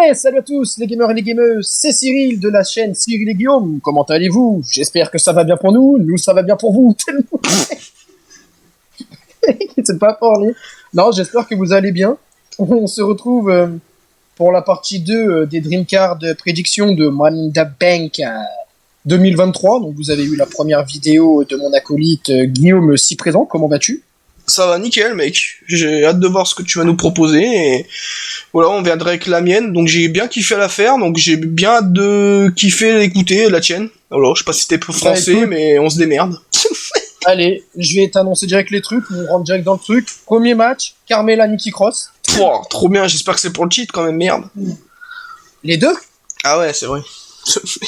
Ouais, salut à tous les gamers et les gameuses, c'est Cyril de la chaîne Cyril et Guillaume. Comment allez-vous? J'espère que ça va bien pour nous, ça va bien pour vous. C'est pas parler. Non, j'espère que vous allez bien. On se retrouve pour la partie 2 des Dreamcard prédictions de Money in the Bank 2023. Donc vous avez eu la première vidéo de mon acolyte Guillaume si présent. Comment vas-tu? Ça va nickel, mec. J'ai hâte de voir ce que tu vas nous proposer. Et voilà, on viendrait avec la mienne. Donc j'ai bien kiffé l'affaire. Donc j'ai bien hâte de kiffer l'écouter, la tienne. Alors, je sais pas si t'es français, mais on se démerde. Allez, je vais t'annoncer direct les trucs. On rentre direct dans le truc. Premier match, Carmella Nikki Cross. Oh, trop bien. J'espère que c'est pour le cheat quand même. Merde. Les deux? Ah ouais, c'est vrai.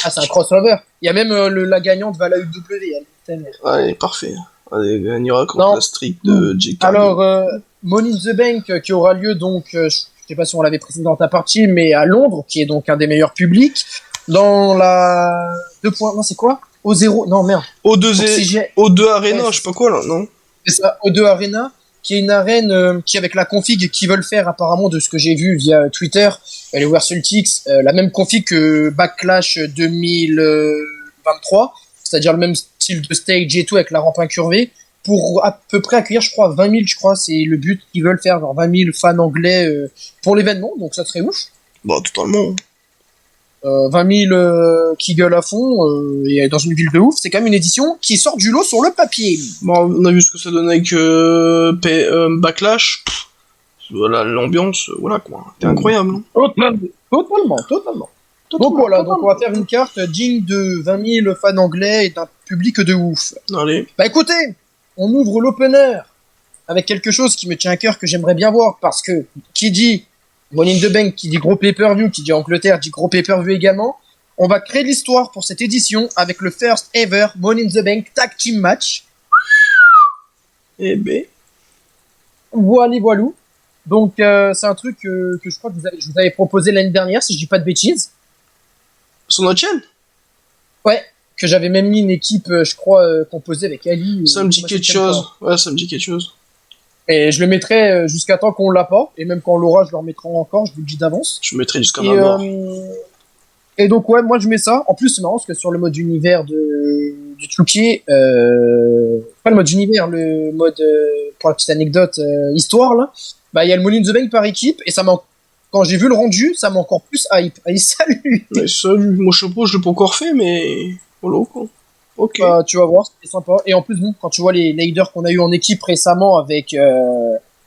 Ah, c'est un crossover. Il y a même la gagnante va à la UW. Allez, parfait. Allez, gagnera contre la streak de J. Alors, Money in the Bank qui aura lieu donc, je sais pas si on l'avait précisé dans ta partie, mais à Londres, qui est donc un des meilleurs publics, dans la 2 points, non c'est quoi? O0, non merde. O2 Arena, ouais, je sais pas quoi là, non? C'est ça, O2 Arena, qui est une arène qui avec la config qu'ils veulent faire apparemment de ce que j'ai vu via Twitter, les Wear Celtics, la même config que Backlash 2023, c'est-à-dire le même style de stage et tout avec la rampe incurvée, pour à peu près accueillir, je crois, 20 000, je crois, c'est le but qu'ils veulent faire, genre 20 000 fans anglais pour l'événement, donc ça serait ouf. Bah, totalement. 20 000 qui gueulent à fond, et dans une ville de ouf, c'est quand même une édition qui sort du lot sur le papier. Bon, on a vu ce que ça donne avec Backlash. Voilà, l'ambiance, voilà quoi. C'était incroyable. Hein. Totalement. Donc voilà, donc on va faire une carte digne de 20 000 fans anglais et d'un public de ouf. Allez. Bah écoutez, on ouvre l'opener avec quelque chose qui me tient à cœur, que j'aimerais bien voir, parce que qui dit Money in the Bank, qui dit gros pay-per-view, qui dit Angleterre, dit gros pay-per-view également. On va créer l'histoire pour cette édition avec le first ever Money in the Bank Tag Team Match. Eh ben. Voilou. Donc c'est un truc que je crois que je vous avais proposé l'année dernière, si je dis pas de bêtises. Sur notre chaîne? Ouais, que j'avais même mis une équipe, je crois, composée avec Ali. Ça me dit quelque chose. Ouais, ça me dit quelque chose. Et je le mettrai jusqu'à temps qu'on l'a pas, et même quand on l'aura, je le remettrai encore, je vous le dis d'avance. Je le mettrai jusqu'à ma mort. Et donc ouais, moi je mets ça. En plus c'est marrant parce que sur le mode univers du Tsuki, pas le mode univers, le mode pour la petite anecdote histoire là, bah il y a le Money in the Bank par équipe et ça m'a, quand j'ai vu le rendu, ça m'a encore plus hype. Allez, salut. Mais salut, moi je sais pas, je l'ai pas encore fait, mais voilà quoi. Ok. Bah, tu vas voir, c'était sympa. Et en plus bon, quand tu vois les leaders qu'on a eu en équipe récemment avec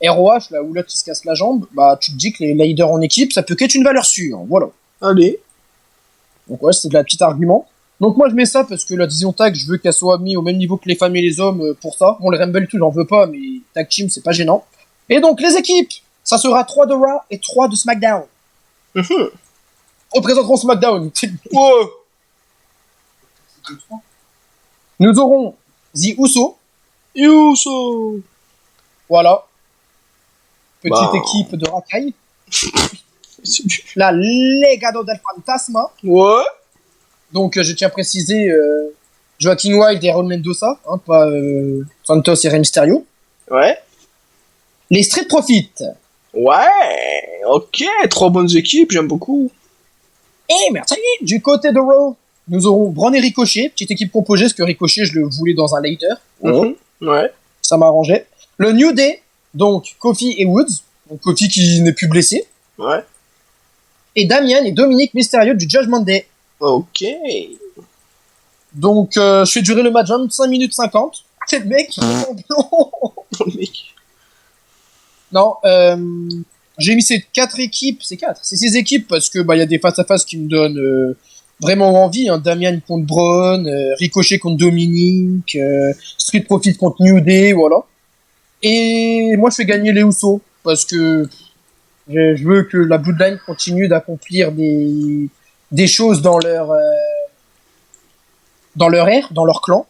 ROH là où l'autre il se casse la jambe, bah tu te dis que les leaders en équipe, ça peut qu'être une valeur sûre. Voilà. Allez. Donc ouais, c'est de la petite argument. Donc moi je mets ça parce que la division tag, je veux qu'elle soit mise au même niveau que les femmes et les hommes pour ça. Bon, les Rumble tout, j'en veux pas, mais tag team, c'est pas gênant. Et donc les équipes, ça sera 3 de Raw et 3 de SmackDown. Représenteront SmackDown. Wow. Nous aurons The Uso. Voilà. Petite équipe de racailles. La Legado del Fantasma. Ouais. Donc je tiens à préciser Joaquin Wilde et Raul Mendoza, hein, pas Santos et Rey Mysterio. Ouais. Les Street Profits. Ouais. Ok, 3 bonnes équipes, j'aime beaucoup. Et merci. Du côté de Raw, nous aurons Braun et Ricochet, petite équipe composée, parce que Ricochet je le voulais dans un later. Ouais. Ça m'arrangeait. Le New Day, donc Kofi et Woods, donc Kofi qui n'est plus blessé. Ouais. Et Damian et Dominique Mysterio du Judgment Day. Ok. Donc je fais durer le match 25 minutes 50. Quel mec. Non, j'ai mis ces 4 équipes, c'est 6 équipes parce que bah il y a des face à face qui me donnent vraiment envie, hein. Damian contre Braun, Ricochet contre Dominique, Street Profit contre New Day, voilà. Et moi je fais gagner les Usos parce que je veux que la Bloodline continue d'accomplir des choses dans leur ère, dans leur clan.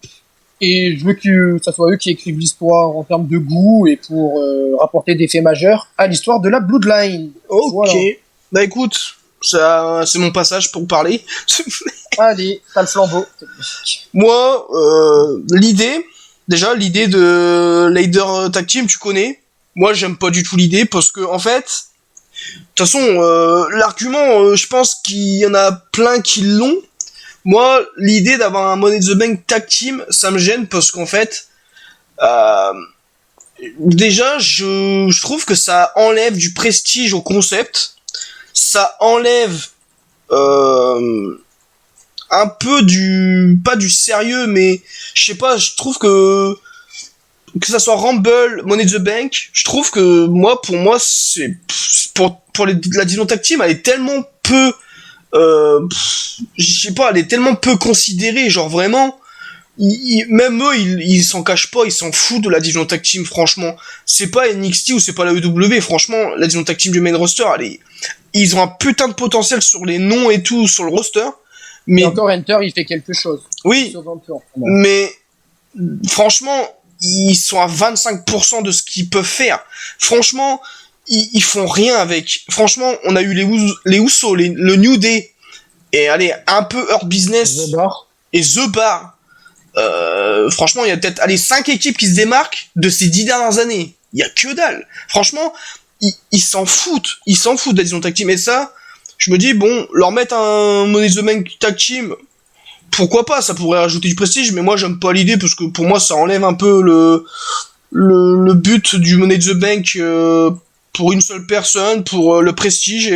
Et je veux que ça soit eux qui écrivent l'histoire en termes de goût et pour rapporter des faits majeurs à l'histoire de la Bloodline. Ok. Voilà. Bah écoute, ça, c'est mon passage pour parler. Allez, t'as le flambeau. Moi, l'idée de Leader Tag Team, tu connais. Moi, j'aime pas du tout l'idée parce que, en fait, toute façon, l'argument, je pense qu'il y en a plein qui l'ont. Moi, l'idée d'avoir un Money in the Bank tag team, ça me gêne parce qu'en fait, euh, déjà, je trouve que ça enlève du prestige au concept. Ça enlève un peu pas du sérieux, mais je sais pas, je trouve que ça soit Rumble, Money in the Bank, je trouve que pour moi, c'est pour la division tag team, elle est tellement peu, je sais pas, elle est tellement peu considérée, genre vraiment. Même eux, ils s'en cachent pas, ils s'en foutent de la division tag team, franchement. C'est pas NXT ou c'est pas la EW, franchement, la division tag team du main roster, ils ont un putain de potentiel sur les noms et tout, sur le roster. Mais et encore, Enter, il fait quelque chose. oui, mais franchement, ils sont à 25% de ce qu'ils peuvent faire. Franchement, ils font rien avec. Franchement, on a eu les Usos, le New Day, et allez, un peu Hurt Business The Bar. et The Bar. Franchement, il y a peut-être 5 équipes qui se démarquent de ces 10 dernières années. Il y a que dalle. Franchement, ils s'en foutent. Ils s'en foutent de la division tag team. Et ça, je me dis, bon, leur mettre un Money in the Bank tag team, pourquoi pas, ça pourrait rajouter du prestige, mais moi j'aime pas l'idée parce que pour moi ça enlève un peu le but du Money in the Bank pour une seule personne, pour le prestige,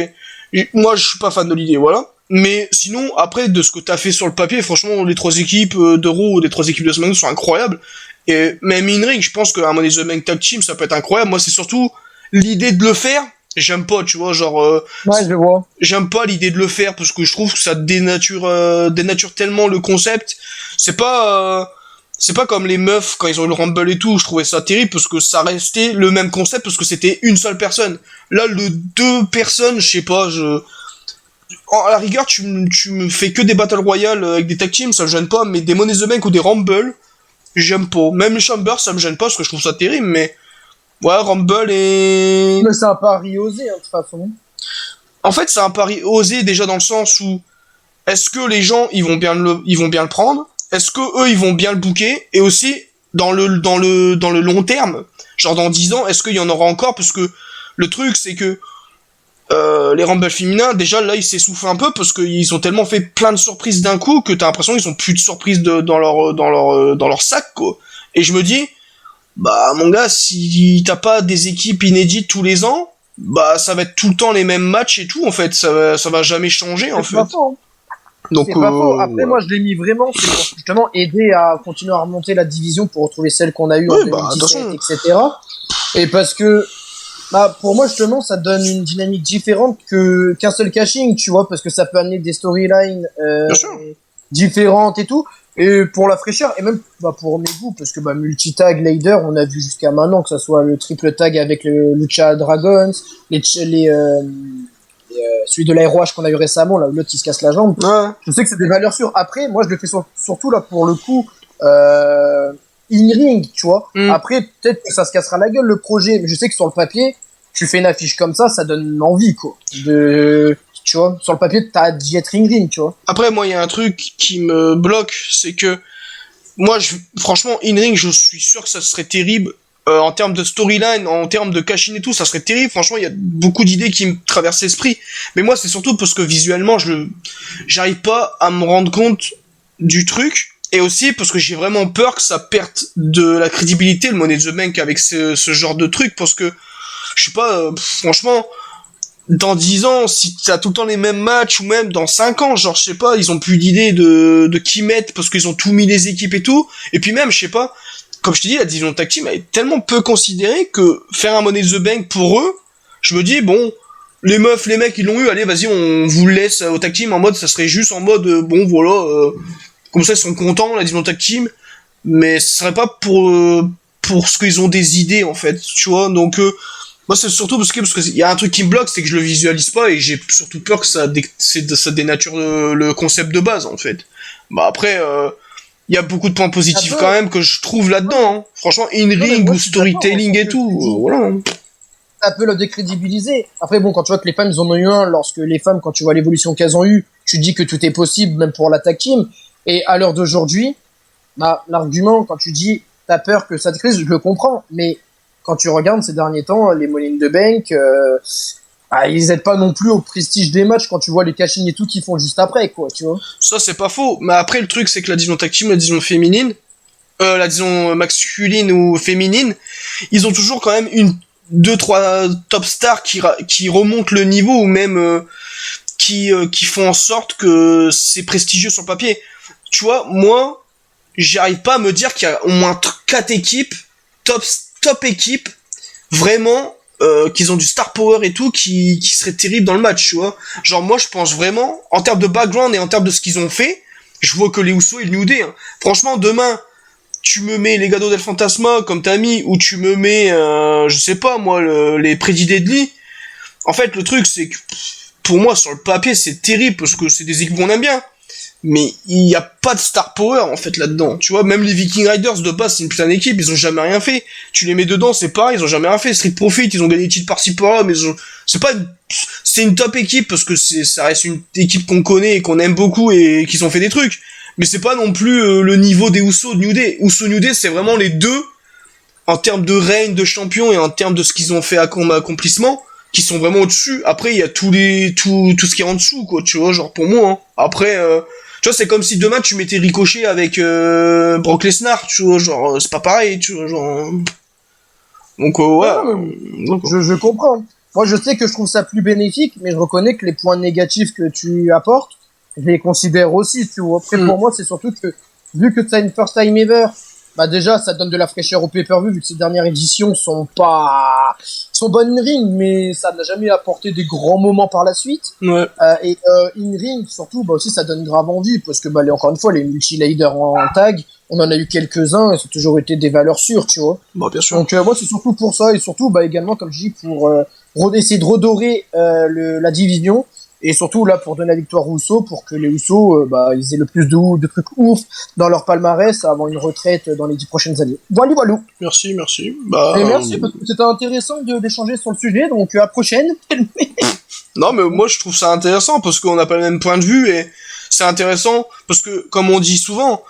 et moi je suis pas fan de l'idée, voilà. Mais sinon, après, de ce que t'as fait sur le papier, franchement, les 3 équipes de Raw, les 3 équipes de SmackDown sont incroyables, et même in-ring, je pense qu'un Money in the Bank tag team, ça peut être incroyable. Moi c'est surtout l'idée de le faire. J'aime pas, tu vois, genre Ouais, je vois. j'aime pas l'idée de le faire parce que je trouve que ça dénature tellement le concept. C'est pas comme les meufs quand ils ont eu le Rumble et tout, je trouvais ça terrible parce que ça restait le même concept parce que c'était une seule personne. Là, le 2 personnes, je sais pas, à la rigueur, tu me fais que des Battle Royale avec des tag teams, ça me gêne pas, mais des Money in the Bank ou des Rumble, j'aime pas. Même les Chambers, ça me gêne pas parce que je trouve ça terrible, mais ouais, Rumble et... Mais c'est un pari osé, hein, de toute façon. En fait, c'est un pari osé déjà dans le sens où est-ce que les gens ils vont bien le prendre? Est-ce que eux ils vont bien le booker? Et aussi dans le long terme, genre dans 10 ans, est-ce qu'il y en aura encore? Parce que le truc c'est que les Rumble féminins déjà là ils s'essoufflent un peu parce qu'ils ont tellement fait plein de surprises d'un coup que t'as l'impression qu'ils ont plus de surprises dans leur sac quoi. Et je me dis bah mon gars, si t'as pas des équipes inédites tous les ans, bah ça va être tout le temps les mêmes matchs et tout en fait, ça va jamais changer en fait. Pas faux, hein. Donc C'est pas faux. Après, moi, je l'ai mis vraiment, c'est pour justement aider à continuer à remonter la division pour retrouver celle qu'on a eue en 2017, etc. Et parce que, bah, pour moi, justement, ça donne une dynamique différente qu'un seul caching, tu vois, parce que ça peut amener des storylines différentes et tout. Et pour la fraîcheur, et même bah, pour mes goûts, parce que bah, multitag, Lader, on a vu jusqu'à maintenant que ça soit le triple tag avec le Lucha Dragons, celui de l'AROH qu'on a eu récemment, là, l'autre qui se casse la jambe. Ouais. Je sais que c'est des valeurs sûres. Après, moi, je le fais surtout là pour le coup in-ring, tu vois. Après, peut-être que ça se cassera la gueule le projet, mais je sais que sur le papier, tu fais une affiche comme ça donne envie, quoi. Tu vois, sur le papier, t'as d'y être in-ring, tu vois. Après, moi, il y a un truc qui me bloque, c'est que moi, franchement, in-ring, je suis sûr que ça serait terrible. En termes de storyline, en termes de cash-in et tout, ça serait terrible. Franchement, il y a beaucoup d'idées qui me traversent l'esprit. Mais moi, c'est surtout parce que visuellement, j'arrive pas à me rendre compte du truc. Et aussi parce que j'ai vraiment peur que ça perde de la crédibilité, le Money in the Bank, avec ce genre de truc. Parce que, je sais pas, franchement, dans 10 ans, si t'as tout le temps les mêmes matchs, ou même dans 5 ans, genre, je sais pas, ils ont plus d'idées de qui mettre parce qu'ils ont tout mis les équipes et tout. Et puis même, je sais pas, comme je te dis, la division tag team elle est tellement peu considérée que faire un Money in the Bank pour eux, je me dis, bon, les meufs, les mecs, ils l'ont eu, allez, vas-y, on vous le laisse au tag team en mode, ça serait juste en mode, bon, voilà, comme ça, ils sont contents, la division tag team, mais ce serait pas pour ce qu'ils ont des idées, en fait, tu vois, donc, moi, c'est surtout parce que y a un truc qui me bloque, c'est que je le visualise pas et j'ai surtout peur que ça dénature le concept de base, en fait. Bah, après, il y a beaucoup de points positifs quand même que je trouve là-dedans, hein. Franchement, in-ring ou storytelling et tout, voilà. Ça peut le décrédibiliser. Après, bon, quand tu vois que les femmes, ils en ont eu un, lorsque les femmes, quand tu vois l'évolution qu'elles ont eue, tu dis que tout est possible, même pour la tag team. Et à l'heure d'aujourd'hui, bah, l'argument, quand tu dis, t'as peur que ça te crise, je le comprends. Mais quand tu regardes ces derniers temps, les Money in the Bank, Ah, ils aident pas non plus au prestige des matchs quand tu vois les cachings et tout qu'ils font juste après, quoi, tu vois. Ça, c'est pas faux. Mais après, le truc, c'est que la division tag team, la division féminine, la division masculine ou féminine, ils ont toujours quand même deux, trois top stars qui remontent le niveau ou même qui font en sorte que c'est prestigieux sur le papier. Tu vois, moi, j'arrive pas à me dire qu'il y a au moins 4 équipes, top équipes, vraiment, qu'ils ont du star power et tout, qui serait terrible dans le match, tu vois. Genre, moi, je pense vraiment, en termes de background et en termes de ce qu'ils ont fait, je vois que les Usos et le New Day, hein. Franchement, demain, tu me mets les Legado del Fantasma comme t'as mis, ou tu me mets, je sais pas, moi, les Pretty Deadly. En fait, le truc, c'est que, pour moi, sur le papier, c'est terrible, parce que c'est des équipes qu'on aime bien. Mais il n'y a pas de star power en fait là-dedans. Tu vois, même les Viking Riders de base, c'est une putain d'équipe, ils ont jamais rien fait. Tu les mets dedans, c'est pareil, ils ont jamais rien fait. Street Profit, ils ont gagné des titres par-ci par-là, mais c'est une top équipe parce que ça reste une équipe qu'on connaît et qu'on aime beaucoup et qu'ils ont fait des trucs. Mais c'est pas non plus le niveau des Usos New Day. Usos New Day, c'est vraiment les deux en termes de règne de champion et en termes de ce qu'ils ont fait comme accomplissement qui sont vraiment au-dessus. Après, il y a tout ce qui est en dessous, quoi, tu vois, genre pour moi, hein. Après, tu vois, c'est comme si demain tu mettais Ricochet avec Brock Lesnar, tu vois, genre, c'est pas pareil, tu vois, genre. Donc, ouais. Je comprends. Moi, je sais que je trouve ça plus bénéfique, mais je reconnais que les points négatifs que tu apportes, je les considère aussi, tu vois. Après, pour moi, c'est surtout que, vu que t'as une first time ever, bah déjà, ça donne de la fraîcheur au pay-per-view, vu que ces dernières éditions sont bonnes in-ring, mais ça n'a jamais apporté des grands moments par la suite. Ouais. Et in-ring, surtout, bah aussi, ça donne grave envie, parce que, bah, encore une fois, les multi-leaders en tag, on en a eu quelques-uns, et ça a toujours été des valeurs sûres, tu vois. Bah, bien sûr. Donc, moi, c'est surtout pour ça, et surtout, bah, également, comme je dis, pour essayer de redorer la division, et surtout, là, pour donner la victoire aux Usos, pour que les Usos, bah, ils aient le plus de trucs ouf dans leur palmarès avant une retraite dans les 10 prochaines années. Voilà, voilà. Merci. Bah, Et merci, parce que c'était intéressant d'échanger sur le sujet, donc à la prochaine. Non, mais moi, je trouve ça intéressant, parce qu'on n'a pas le même point de vue, et c'est intéressant, parce que, comme on dit souvent,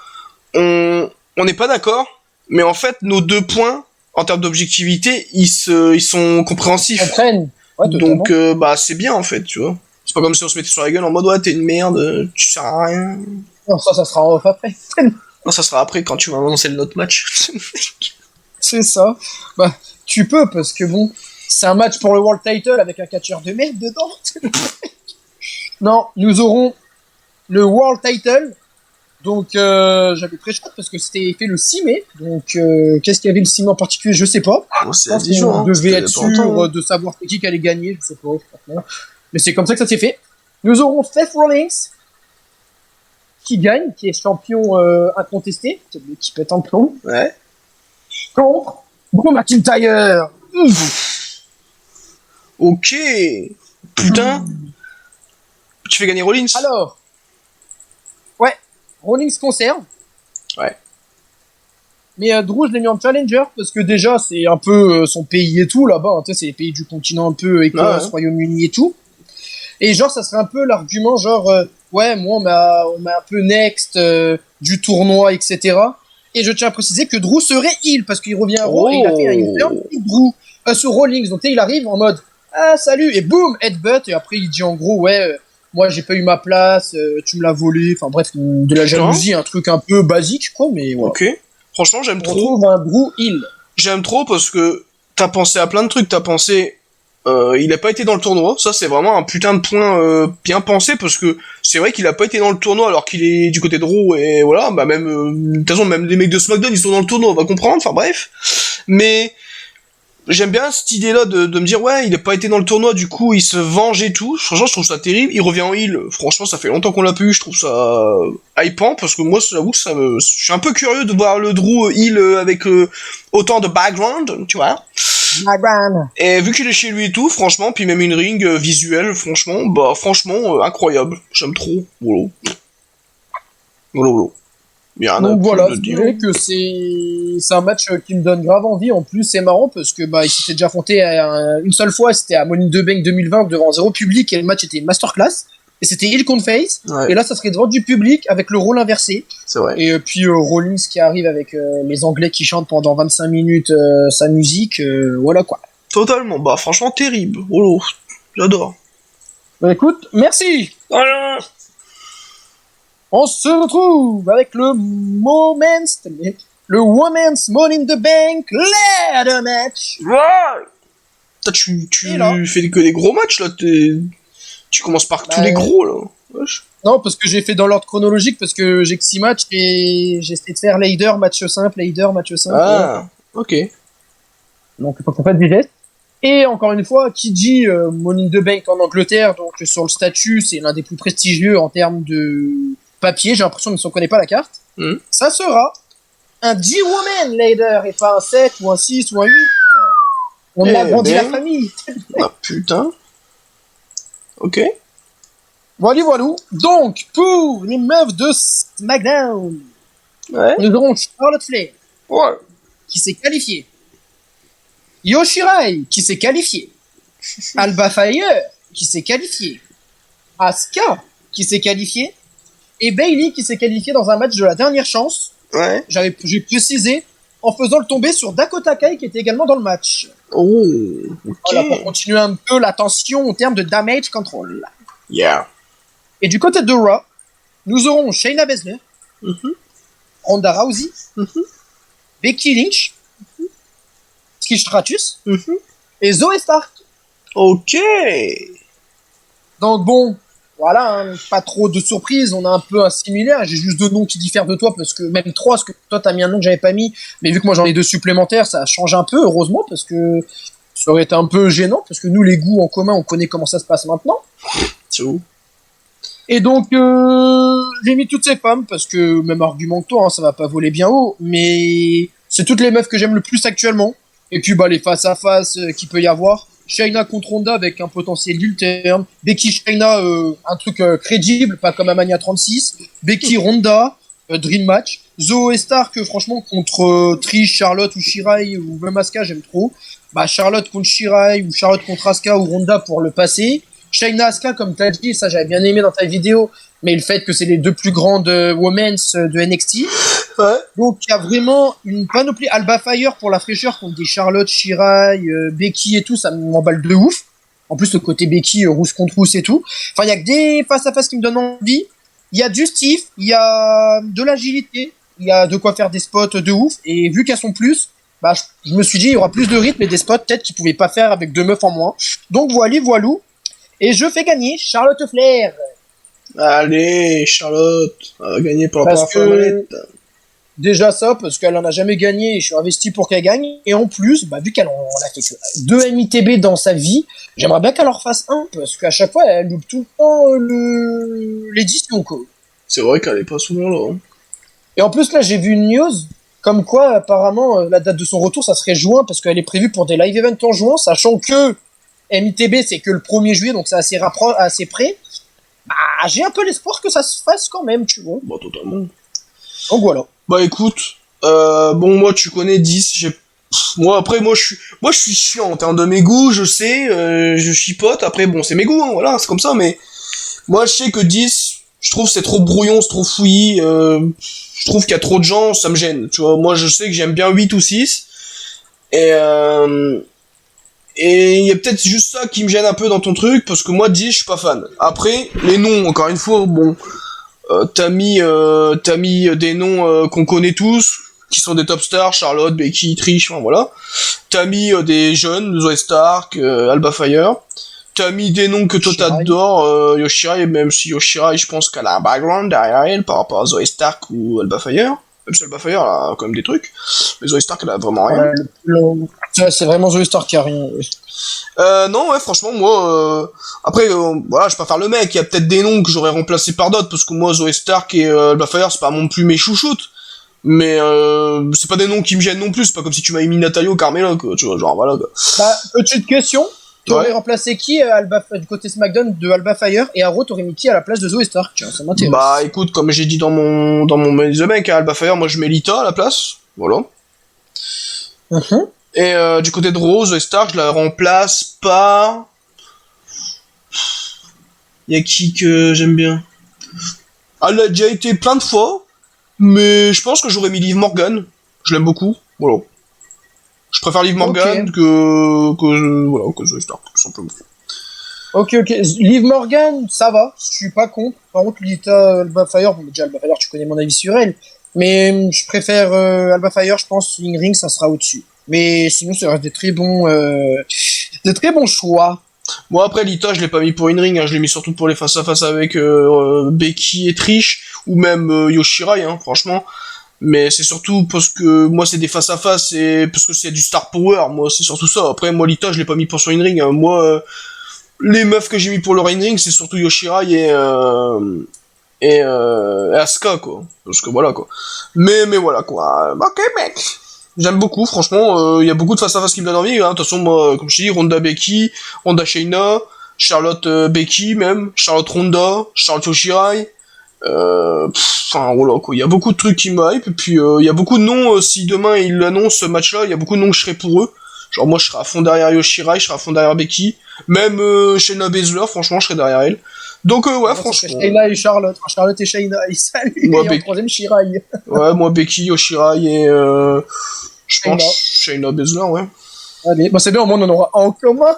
on n'est pas d'accord, mais en fait, nos deux points, en termes d'objectivité, ils sont compréhensifs. Ils comprennent. Ouais, donc, bah, c'est bien, en fait, tu vois. C'est pas comme si on se mettait sur la gueule en mode, ouais, t'es une merde, tu sers à rien. Non, ça sera en off après. Non, ça sera après, quand tu vas annoncer le notre match. C'est ça. Bah, tu peux, parce que bon, c'est un match pour le World Title avec un catcheur de merde dedans. Non, nous aurons le World Title. Donc, j'avais très chaud parce que c'était fait le 6 mai. Donc, qu'est-ce qu'il y avait le 6 mai en particulier? Je sais pas. Oh, c'est Je pense qu'on devait être sûr de savoir qui allait gagner. Je sais pas, franchement. Mais c'est comme ça que ça s'est fait. Nous aurons Seth Rollins qui gagne, qui est champion incontesté. C'est lui qui pète en plomb. Ouais. Contre Drew McIntyre. Ok. Putain. Tu fais gagner Rollins. Alors. Ouais. Rollins conserve. Ouais. Mais Drew, je l'ai mis en challenger parce que déjà, c'est un peu son pays et tout là-bas. Tu sais, c'est les pays du continent un peu Écosse, Royaume-Uni et tout. Et genre, ça serait un peu l'argument genre, ouais, moi, on m'a un peu next du tournoi, etc. Et je tiens à préciser que Drew serait heal parce qu'il revient à Raw et il a fait un heel turn sur Rollins. Donc, tu sais, il arrive en mode, ah, salut, et boum, headbutt. Et après, il dit en gros, ouais, moi, j'ai pas eu ma place, tu me l'as volé. Enfin, bref, de la jalousie, un truc un peu basique, quoi, mais voilà. Ok. Franchement, j'aime trop. On trouve un Drew heal. J'aime trop parce que t'as pensé à plein de trucs. T'as pensé, il a pas été dans le tournoi. Ça, c'est vraiment un putain de point bien pensé parce que c'est vrai qu'il a pas été dans le tournoi alors qu'il est du côté de Raw et voilà. Bah même, de toute façon, même les mecs de SmackDown, ils sont dans le tournoi. On va comprendre. Enfin bref. Mais j'aime bien cette idée-là de me dire ouais, il a pas été dans le tournoi, du coup il se venge et tout. Franchement, je trouve ça terrible. Il revient en heal. Franchement, ça fait longtemps qu'on l'a pas eu. Je trouve ça hypant parce que moi, j'avoue, je suis un peu curieux de voir le Drew heal avec autant de background, tu vois. Et vu qu'il est chez lui et tout, franchement, puis même une ring visuelle, franchement, incroyable. J'aime trop. Voilà. Donc voilà, je dirais que c'est un match qui me donne grave envie. En plus, c'est marrant parce que bah il s'était déjà affronté une seule fois, c'était à Money in the Bank 2020 devant zéro public et le match était une masterclass. Et c'était heel contre face. Ouais. Et là, ça serait devant du public avec le rôle inversé. C'est vrai. Et puis Rollins qui arrive avec les Anglais qui chantent pendant 25 minutes sa musique. Voilà quoi. Totalement. Bah franchement terrible. Oh. J'adore. Bah écoute, merci. Voilà. On se retrouve avec le Women's Money in the Bank Ladder Match. Ouais. Tu fais que des gros matchs, là. Tu commences par tous les gros, là. Wesh. Non, parce que j'ai fait dans l'ordre chronologique, parce que j'ai que 6 matchs et j'ai essayé de faire Ladder, match simple, Ladder, match simple. Ah, ok. Donc, il faut qu'on fasse des gestes. Et encore une fois, qui dit Money in the Bank en Angleterre, donc sur le statut, c'est l'un des plus prestigieux en termes de papier, j'ai l'impression, même si on connaît pas la carte. Ça sera un 10 women ladder et pas un 7 ou un 6 ou un 8. On a agrandi la famille. Ah putain. Ok. Voilà. Donc, pour les meufs de SmackDown, nous aurons Charlotte Flair, qui s'est qualifiée. Io Shirai, qui s'est qualifiée. Alba Fire, qui s'est qualifiée. Asuka, qui s'est qualifiée. Et Bayley, qui s'est qualifiée dans un match de la dernière chance. J'ai précisé en faisant le tomber sur Dakota Kai, qui était également dans le match. Oh, ok. Voilà, pour continuer un peu la tension en termes de damage control. Yeah. Et du côté de Raw, nous aurons Shayna Baszler, Ronda Rousey, Becky Lynch, Trish Stratus, et Zoe Stark. Ok. Donc bon, voilà, hein, pas trop de surprises, on a un peu un similaire, j'ai juste 2 noms qui diffèrent de toi, parce que même 3, parce que toi t'as mis un nom que j'avais pas mis, mais vu que moi j'en ai 2 supplémentaires, ça change un peu, heureusement, parce que ça aurait été un peu gênant, parce que nous les goûts en commun, on connaît comment ça se passe maintenant. C'est où? Et donc, j'ai mis toutes ces femmes, parce que, même argument que toi, hein, ça va pas voler bien haut, mais c'est toutes les meufs que j'aime le plus actuellement. Et puis, bah, les face-à-face qu'il peut y avoir. Shayna contre Ronda avec un potentiel d'ulterne. Becky Shayna, un truc crédible, pas comme à Mania 36. Becky Ronda, Dream Match. Zoe Stark, franchement, contre Trish, Charlotte ou Shirai ou même Asuka, j'aime trop. Bah, Charlotte contre Shirai ou Charlotte contre Asuka ou Ronda pour le passé. Shayna Asuka, comme t'as dit, ça j'avais bien aimé dans ta vidéo, mais le fait que c'est les 2 plus grandes women's de NXT. Donc il y a vraiment une panoplie. Alba Fire pour la fraîcheur contre des Charlotte, Shirai, Becky et tout, ça m'emballe de ouf. En plus le côté Becky, rousse contre rousse et tout. Enfin il y a que des face-à-face qui me donnent envie. Il y a du stiff, il y a de l'agilité, il y a de quoi faire des spots de ouf. Et vu qu'elles sont plus, bah je me suis dit il y aura plus de rythme et des spots peut-être qu'ils pouvaient pas faire avec 2 meufs en moins. Donc voilou. Et je fais gagner Charlotte Flair. Allez, Charlotte, elle va gagner pour la Parce première fois manette. Déjà ça, parce qu'elle en a jamais gagné et je suis investi pour qu'elle gagne. Et en plus, bah, vu qu'elle en a fait que 2 MITB dans sa vie, j'aimerais bien qu'elle en refasse un, parce qu'à chaque fois, elle loupe tout le temps l'édition, quoi. C'est vrai qu'elle est pas souvent là. Hein. Et en plus, là, j'ai vu une news, comme quoi, apparemment, la date de son retour, ça serait juin, parce qu'elle est prévue pour des live events en juin, sachant que MITB, c'est que le 1er juillet, donc c'est assez près. Bah, j'ai un peu l'espoir que ça se fasse quand même, tu vois. Bah, totalement. Donc voilà. Bah, écoute, bon, moi, tu connais 10, moi, après, moi, je suis chiant, en termes de mes goûts, je sais, je chipote, après, bon, c'est mes goûts, hein, voilà, c'est comme ça, mais moi, je sais que 10, je trouve c'est trop brouillon, c'est trop fouillis, je trouve qu'il y a trop de gens, ça me gêne, tu vois, moi, je sais que j'aime bien 8 ou 6, et il y a peut-être juste ça qui me gêne un peu dans ton truc, parce que moi, 10, je suis pas fan. Après, les noms, encore une fois, bon, t'as mis des noms qu'on connaît tous, qui sont des top stars, Charlotte, Becky, Trish, enfin voilà. T'as mis des jeunes, Zoe Stark, Alba Fire. T'as mis des noms que toi t'adores, Yoshirai, même si Yoshirai, je pense qu'elle a un background derrière elle par rapport à Zoe Stark ou Alba Fire. Même si Alba Fire, elle a quand même des trucs. Mais Zoe Stark, elle a vraiment rien. Ouais, c'est vraiment Zoe Stark qui a rien. Non, ouais, franchement, moi, après, voilà, je vais pas faire le mec, il y a peut-être des noms que j'aurais remplacés par d'autres, parce que moi, Zoe Stark et Alba Fire, c'est pas non plus mes chouchoutes, mais c'est pas des noms qui me gênent non plus, c'est pas comme si tu m'avais mis Natalia ou Carmela, quoi, tu vois, genre, voilà, quoi. Bah, petite question, t'aurais remplacé qui du côté SmackDown de Alba Fire, et à Raw, t'aurais mis qui à la place de Zoe Stark, tiens, ça m'intéresse. Bah, écoute, comme j'ai dit dans mon The Bank, à Alba Fire, moi, je mets Lita à la place, voilà. Et du côté de Rose Stark, je la remplace par... Y'a qui que j'aime bien? Elle a déjà été plein de fois, mais je pense que j'aurais mis Liv Morgan. Je l'aime beaucoup, voilà. Je préfère Liv Morgan que Zoe Stark, tout simplement. Ok, ok. Liv Morgan, ça va, je suis pas contre. Par contre, Lita Alba Fire, bon, déjà Alba Fire, tu connais mon avis sur elle. Mais je préfère Alba Fire, je pense, In Ring, ça sera au-dessus. Mais sinon, ça reste des très bons choix. Moi après Lita je l'ai pas mis pour une ring, hein, je l'ai mis surtout pour les face à face avec Becky et Trish ou même Yoshirai, hein, franchement. Mais c'est surtout parce que moi c'est des face à face et parce que c'est du star power, moi c'est surtout ça. Après moi Lita je l'ai pas mis pour sur une ring, hein. Moi les meufs que j'ai mis pour le ring c'est surtout Yoshirai et Asuka quoi. Parce que voilà quoi. Mais voilà quoi. Ok mec. J'aime beaucoup, franchement, il y a beaucoup de face-à-face qui me donnent envie, hein. De toute façon, moi, comme je t'ai dit, Ronda Becky, Ronda Shayna, Charlotte Becky même, Charlotte Ronda, Charlotte Yoshirai, enfin voilà quoi, il y a beaucoup de trucs qui me hype, et puis il y a beaucoup de noms, si demain ils annoncent ce match-là, il y a beaucoup de noms que je serai pour eux. Genre moi je serai à fond derrière Yoshirai, je serai à fond derrière Becky, même Shayna Baszler, franchement je serai derrière elle. Donc ouais, Moi, franchement. Shayna et Charlotte. Enfin, Charlotte et Shayna, et salut. Moi, Et en troisième, Shirai. Ouais, moi Becky, Yoshirai et je pense Shayna. Shayna Baszler, ouais. Allez, bon, c'est bien, au moins on en aura un en commun.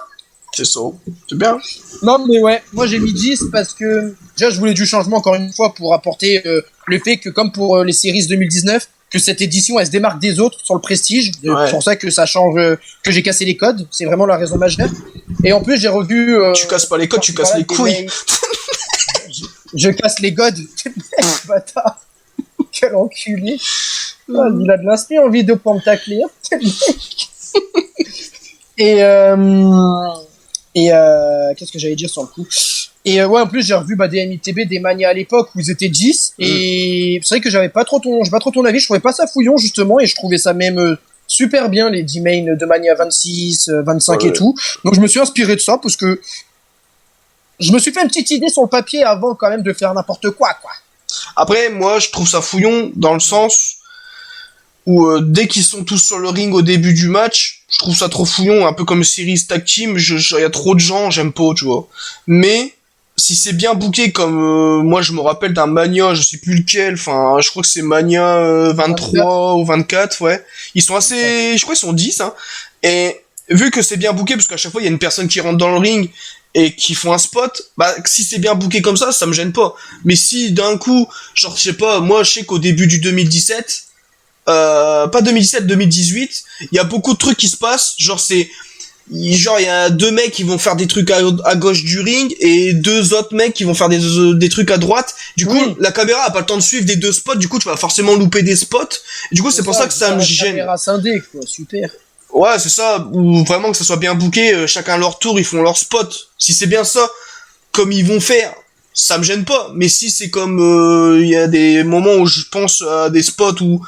C'est ça. C'est bien. Non, mais ouais, moi j'ai mis 10 parce que déjà je voulais du changement encore une fois pour apporter le fait que, comme pour les séries 2019, que cette édition elle se démarque des autres sur le prestige. Ouais. C'est pour ça que ça change, que j'ai cassé les codes. C'est vraiment la raison majeure. Et en plus, j'ai revu. Tu casses pas les codes, tu casses les couilles. Je casse les godes. Bâtard. Quel enculé. Ah, il a de l'inspi envie de pas me tacler. Et qu'est-ce que j'allais dire sur le coup? Et ouais, en plus j'ai revu des MITB, des Mania à l'époque où ils étaient 10 et c'est vrai que j'ai pas trop ton avis, je trouvais pas ça fouillon justement et je trouvais ça même super bien les 10 mains de Mania 26, 25 et tout. Donc je me suis inspiré de ça parce que je me suis fait une petite idée sur le papier avant quand même de faire n'importe quoi. Après, moi, je trouve ça fouillon dans le sens où dès qu'ils sont tous sur le ring au début du match, je trouve ça trop fouillon, un peu comme Series Tag Team, y a trop de gens, j'aime pas, tu vois. Mais si c'est bien booké comme moi je me rappelle d'un Mania, je sais plus lequel, enfin je crois que c'est Mania 23 ou 24, ouais. Ils sont assez, je crois qu'ils sont 10, hein. Et vu que c'est bien booké, parce qu'à chaque fois il y a une personne qui rentre dans le ring et qui font un spot, bah si c'est bien booké comme ça me gêne pas. Mais si d'un coup, genre je sais pas, moi je sais qu'au début du 2017, pas 2017, 2018, il y a beaucoup de trucs qui se passent, genre il y a deux mecs qui vont faire des trucs à gauche du ring et deux autres mecs qui vont faire des trucs à droite. Du coup, la caméra a pas le temps de suivre des deux spots, du coup tu vas forcément louper des spots. Et du coup, c'est pour ça que ça me gêne. Caméra scindée, quoi, super. Ouais, c'est ça, ou vraiment que ça soit bien booké, chacun leur tour, ils font leur spot. Si c'est bien ça, comme ils vont faire, ça me gêne pas. Mais si c'est comme il y a des moments où je pense à des spots où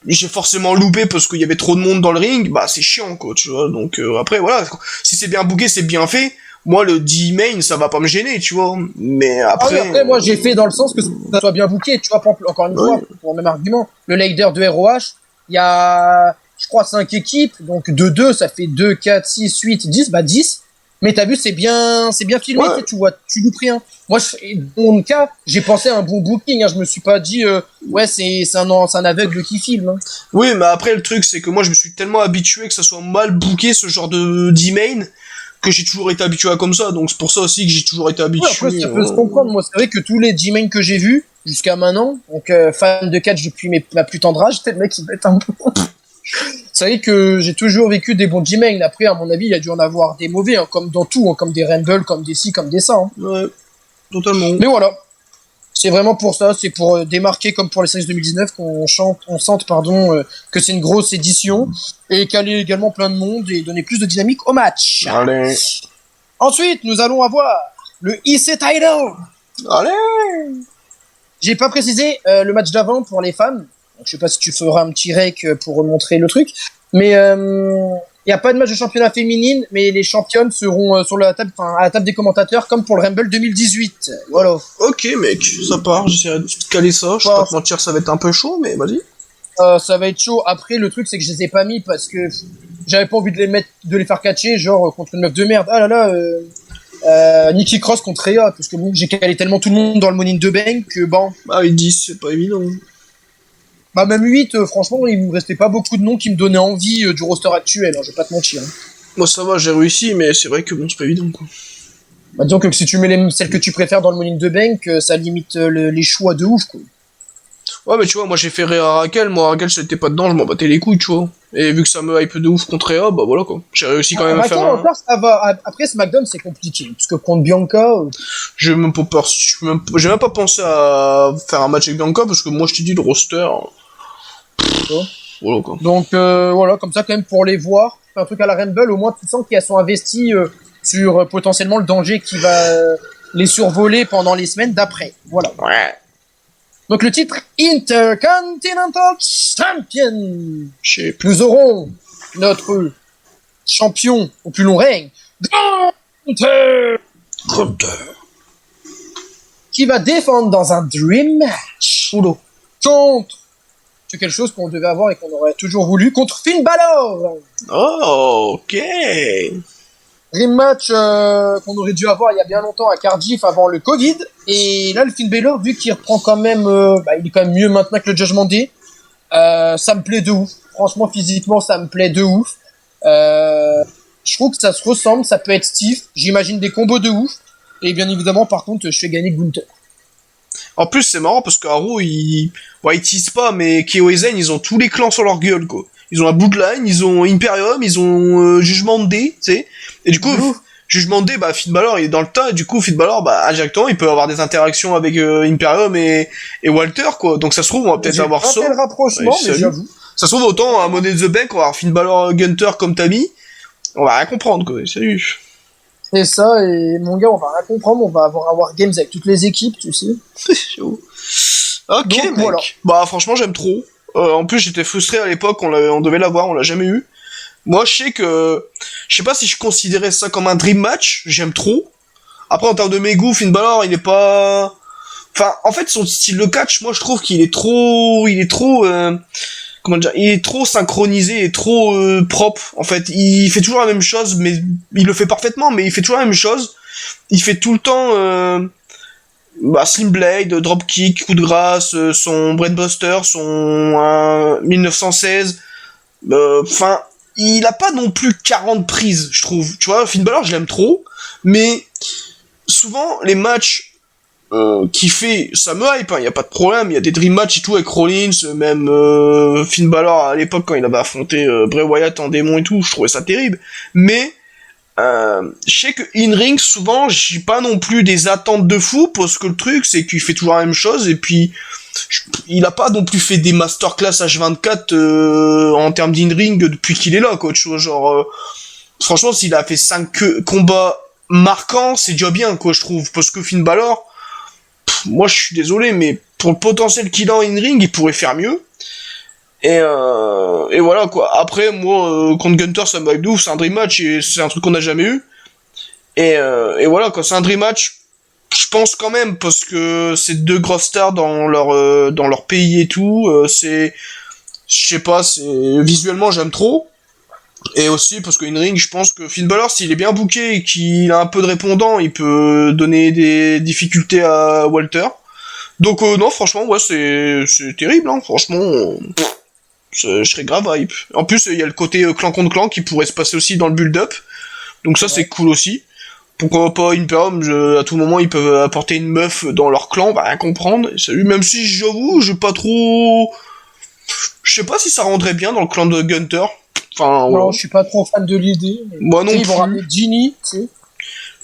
j'ai forcément loupé parce qu'il y avait trop de monde dans le ring, bah c'est chiant quoi, tu vois. Donc après voilà, si c'est bien booké, c'est bien fait. Moi le 10 main, ça va pas me gêner, tu vois. Mais après moi j'ai fait dans le sens que ça soit bien booké, tu vois, encore une fois, pour le même argument, le leader de ROH, il y a je crois 5 équipes, donc de 2, ça fait 2, 4, 6, 8, 10, 10. Mais t'as vu, c'est bien filmé, tu vois, tu loupes rien. Moi, dans mon cas, j'ai pensé à un bon booking, hein, je me suis pas dit, c'est un aveugle qui filme. Hein. Oui, mais après, le truc, c'est que moi, je me suis tellement habitué que ça soit mal booké, ce genre de D-main, que j'ai toujours été habitué à comme ça, donc c'est pour ça aussi que j'ai toujours été habitué. Ouais, après, ça peut se comprendre, moi, c'est vrai que tous les D-main que j'ai vus, jusqu'à maintenant, donc fan de catch depuis ma plus tendre âge, peut-être le mec, il va être un peu... C'est vrai que j'ai toujours vécu des bons G-main. Après, à mon avis, il y a dû en avoir des mauvais, hein, comme dans tout, hein, comme des Rumble, comme des ci, comme des ça. Hein. Ouais, totalement. Mais voilà, c'est vraiment pour ça, c'est pour démarquer, comme pour les séries 2019, qu'on sente, que c'est une grosse édition, et caler également plein de monde et donner plus de dynamique au match. Allez. Ensuite, nous allons avoir le IC Title. Allez. J'ai pas précisé le match d'avant pour les femmes. Donc, je sais pas si tu feras un petit rec pour montrer le truc, mais il y a pas de match de championnat féminine, mais les championnes seront sur la table, à la table des commentateurs, comme pour le Rumble 2018. Voilà. Ok, mec, ça part. J'essaierai de caler ça. Je vais pas te mentir, ça va être un peu chaud, mais vas-y. Ça va être chaud. Après, le truc, c'est que je les ai pas mis parce que j'avais pas envie de les faire catcher, genre contre une meuf de merde. Ah là là, Nikki Cross contre Rhea, parce que bon, j'ai calé tellement tout le monde dans le Money in the Bank que bon. Ah, ils disent, c'est pas évident. Bah même 8, franchement, il me restait pas beaucoup de noms qui me donnaient envie du roster actuel, hein, je vais pas te mentir. Hein. Moi ça va, j'ai réussi, mais c'est vrai que bon, c'est pas évident quoi. Bah, disons que si tu mets celles que tu préfères dans le Money in the Bank, ça limite les choix de ouf, quoi. Ouais, mais tu vois, moi j'ai fait rire à Raquel, moi Raquel, si elle était pas dedans, je m'en battais les couilles, tu vois. Et vu que ça me hype de ouf contre Ea, bah voilà quoi. J'ai réussi quand même à Raquel, faire un. encore, ça va. Après, SmackDown, c'est compliqué. Parce que contre Bianca, J'ai même pas peur, j'ai même pas pensé à faire un match avec Bianca, parce que moi je t'ai dit le roster. Voilà quoi. donc voilà, comme ça, quand même, pour les voir, un truc à la Rumble, au moins, tu sens qu'elles sont investies sur potentiellement le danger qui va les survoler pendant les semaines d'après. Voilà. Ouais. Donc le titre Intercontinental Champion. Je sais plus. Nous aurons notre champion au plus long règne, Gunther, qui va défendre dans un Dream Match contre c'est quelque chose qu'on devait avoir et qu'on aurait toujours voulu, contre Finn Balor. Oh, ok. Dream Match qu'on aurait dû avoir il y a bien longtemps à Cardiff avant le Covid. Et là, le Finn Balor, vu qu'il reprend quand même, il est quand même mieux maintenant que le Judgment Day. Ça me plaît de ouf. Franchement, physiquement, ça me plaît de ouf. Je trouve que ça se ressemble, ça peut être stiff. J'imagine des combos de ouf. Et bien évidemment, par contre, je fais gagner Gunther. En plus, c'est marrant parce qu'Haru, ils teasent pas, mais Keo et Zen, ils ont tous les clans sur leur gueule, quoi. Ils ont la Bloodline, ils ont Imperium, ils ont Jugement D, tu sais. Et du coup, Jugement D, bah, Finn Balor, il est dans le tas, et du coup, Finn Balor, bah, indirectement, il peut avoir des interactions avec Imperium et Walter, quoi. Donc ça se trouve, on va peut-être avoir ça. Le rapprochement, mais j'avoue. Ça se trouve, autant à Money in the Bank, on va avoir Finn Balor Gunter comme Tammy. On va rien comprendre, quoi. Salut. C'est ça, et mon gars, on va rien comprendre, on va avoir un Wargames avec toutes les équipes, tu sais. Ok, donc, mec. Voilà. Bah, franchement, j'aime trop. En plus, j'étais frustré à l'époque, on devait l'avoir, on l'a jamais eu. Moi, je sais pas si je considérais ça comme un dream match, j'aime trop. Après, en termes de mes goûts, Finn Balor, il est pas... Enfin, en fait, son style de catch, moi, je trouve qu'il est trop... comment dire, il est trop synchronisé et trop propre. En fait, il fait toujours la même chose, mais il le fait parfaitement, mais il fait toujours la même chose. Il fait tout le temps Slim Blade, dropkick, coup de grâce, son brainbuster, son 1916. Enfin, il a pas non plus 40 prises, je trouve. Tu vois, Finn Balor, je l'aime trop, mais souvent les matchs qui fait, ça me hype, y a pas de problème, il y a des dream match et tout avec Rollins, même Finn Balor à l'époque quand il avait affronté Bray Wyatt en démon et tout, je trouvais ça terrible, mais je sais que in-ring, souvent, j'ai pas non plus des attentes de fou, parce que le truc, c'est qu'il fait toujours la même chose, et puis, il a pas non plus fait des masterclass H24 en termes d'in-ring depuis qu'il est là, quoi, tu vois, genre, franchement, s'il a fait 5 combats marquants, c'est déjà bien, quoi, je trouve, parce que Finn Balor, moi, je suis désolé, mais pour le potentiel qu'il a en in-ring, il pourrait faire mieux. Et voilà quoi. Après moi contre Gunter ça me hype de ouf, c'est un dream match et c'est un truc qu'on n'a jamais eu. Et voilà quoi, c'est un dream match. Je pense quand même parce que c'est deux grosses stars dans leur pays et tout. Je sais pas, c'est visuellement j'aime trop. Et aussi parce que in-ring, je pense que Finn Balor s'il est bien booké et qu'il a un peu de répondant, il peut donner des difficultés à Walter. Donc non franchement ouais c'est terrible hein, franchement. Je serais grave hype. En plus, il y a le côté clan contre clan qui pourrait se passer aussi dans le build-up. Donc ça, c'est cool aussi. Pourquoi pas Imperium, à tout moment, ils peuvent apporter une meuf dans leur clan, on va rien comprendre. Salut, même si j'avoue, j'ai pas trop... Je sais pas si ça rendrait bien dans le clan de Gunter. Enfin, non, voilà. Je suis pas trop fan de l'idée. Moi non plus. Ils vont ramener Ginny, tu sais.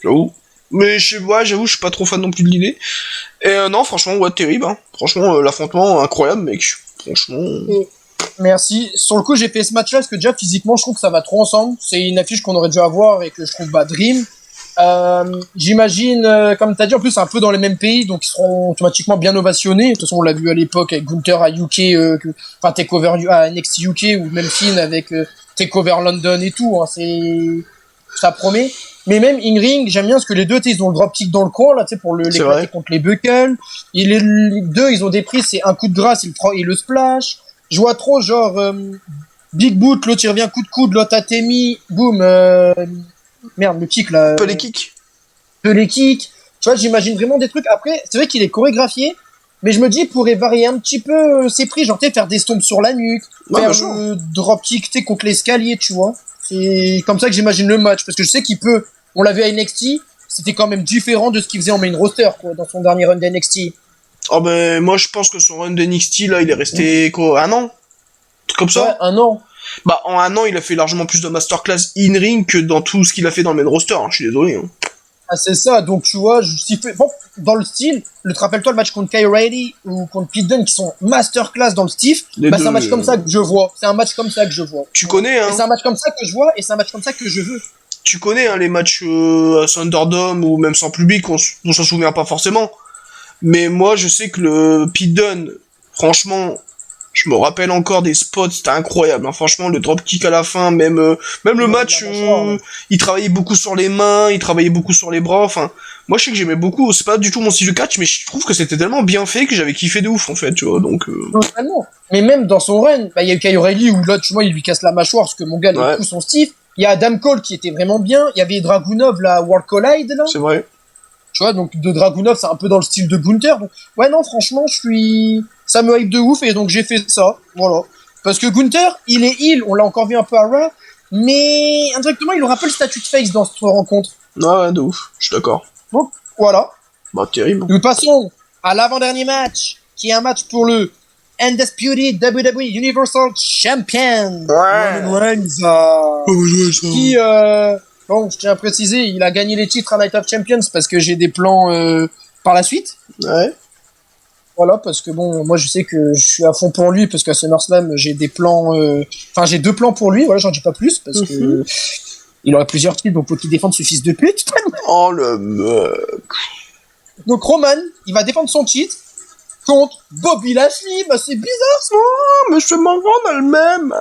J'avoue. Mais j'avoue, je suis pas trop fan non plus de l'idée. Et non, franchement, ouais, terrible. Hein. Franchement, l'affrontement, incroyable, mec. Franchement... Merci. Sur le coup, j'ai fait ce match-là parce que déjà, physiquement, je trouve que ça va trop ensemble. C'est une affiche qu'on aurait dû avoir et que je trouve Dream. J'imagine, comme t'as dit, en plus, c'est un peu dans les mêmes pays, donc ils seront automatiquement bien ovationnés. De toute façon, on l'a vu à l'époque avec Gunther à UK, enfin, TakeOver à NXT UK, ou même Finn avec TakeOver London et tout. Hein, ça promet. Mais même in-ring, j'aime bien parce que les deux, ils ont le dropkick dans le coin, là, tu sais, pour les plaquer contre les buckles. Et les deux, ils ont des prises, c'est un coup de grâce et le splash. Je vois trop, genre, Big Boot, l'autre il revient coup de coude, l'autre a Temi, boum, merde, le kick là. Pelé kick. Tu vois, j'imagine vraiment des trucs. Après, c'est vrai qu'il est chorégraphié, mais je me dis, il pourrait varier un petit peu ses prix, genre, tu sais, faire des stompes sur la nuque, faire le drop kick, tu sais, contre l'escalier, tu vois. C'est comme ça que j'imagine le match, parce que je sais qu'il peut, on l'a vu à NXT, c'était quand même différent de ce qu'il faisait en main roster, quoi, dans son dernier run d'NXT. Oh ben, moi je pense que son run d'NXT, là, il est resté, quoi, un an? Un truc comme ça? Ouais, un an. Bah, en un an, il a fait largement plus de masterclass in-ring que dans tout ce qu'il a fait dans le main roster, hein, je suis désolé. Hein. Ah, c'est ça, donc tu vois, bon, dans le style, te rappelle-toi le match contre Kyle O'Reilly ou contre Pete Dunne qui sont masterclass dans le style, bah c'est un match comme ça que je vois. C'est un match comme ça que je vois. Tu connais, hein. Et c'est un match comme ça que je vois, et c'est un match comme ça que je veux. Tu connais, hein, les matchs à Thunderdome ou même sans public, on s'en souvient pas forcément. Mais moi, je sais que le Pete Dunne, franchement, je me rappelle encore des spots, c'était incroyable. Hein. Franchement, le dropkick à la fin, même le match, il travaillait beaucoup sur les mains, il travaillait beaucoup sur les bras. Enfin, moi, je sais que j'aimais beaucoup. C'est pas du tout mon style de catch, mais je trouve que c'était tellement bien fait que j'avais kiffé de ouf, en fait, tu vois. Donc. Totalement. Mais même dans son run, bah il y a eu Kyle O'Reilly où là, tu vois, il lui casse la mâchoire parce que mon gars, les coups sont stiffs. Il y a Adam Cole qui était vraiment bien. Il y avait Dragunov, la World Collide, là. C'est vrai. Tu vois, donc de Dragunov, c'est un peu dans le style de Gunther. Donc, ouais, non, franchement, ça me hype de ouf et donc j'ai fait ça. Voilà. Parce que Gunther, il est heal, on l'a encore vu un peu à Raw, mais indirectement, il aura pas le statut de face dans cette rencontre. Ouais, de ouf, je suis d'accord. Donc, voilà. Bah, terrible. Nous passons à l'avant-dernier match, qui est un match pour le Undisputed WWE Universal Champion. Ouais. Roman Reigns, qui, bon, je tiens à préciser, il a gagné les titres à Night of Champions parce que j'ai des plans par la suite. Ouais. Voilà, parce que bon, moi je sais que je suis à fond pour lui parce qu'à SummerSlam j'ai des plans, enfin j'ai 2 plans pour lui. Voilà, j'en dis pas plus parce que il aurait plusieurs titres, donc faut qu'il défende ce fils de pute. Oh le mec. Donc Roman, il va défendre son titre contre Bobby Lashley. Bah c'est bizarre ça. Oh, mais je m'en rends le même.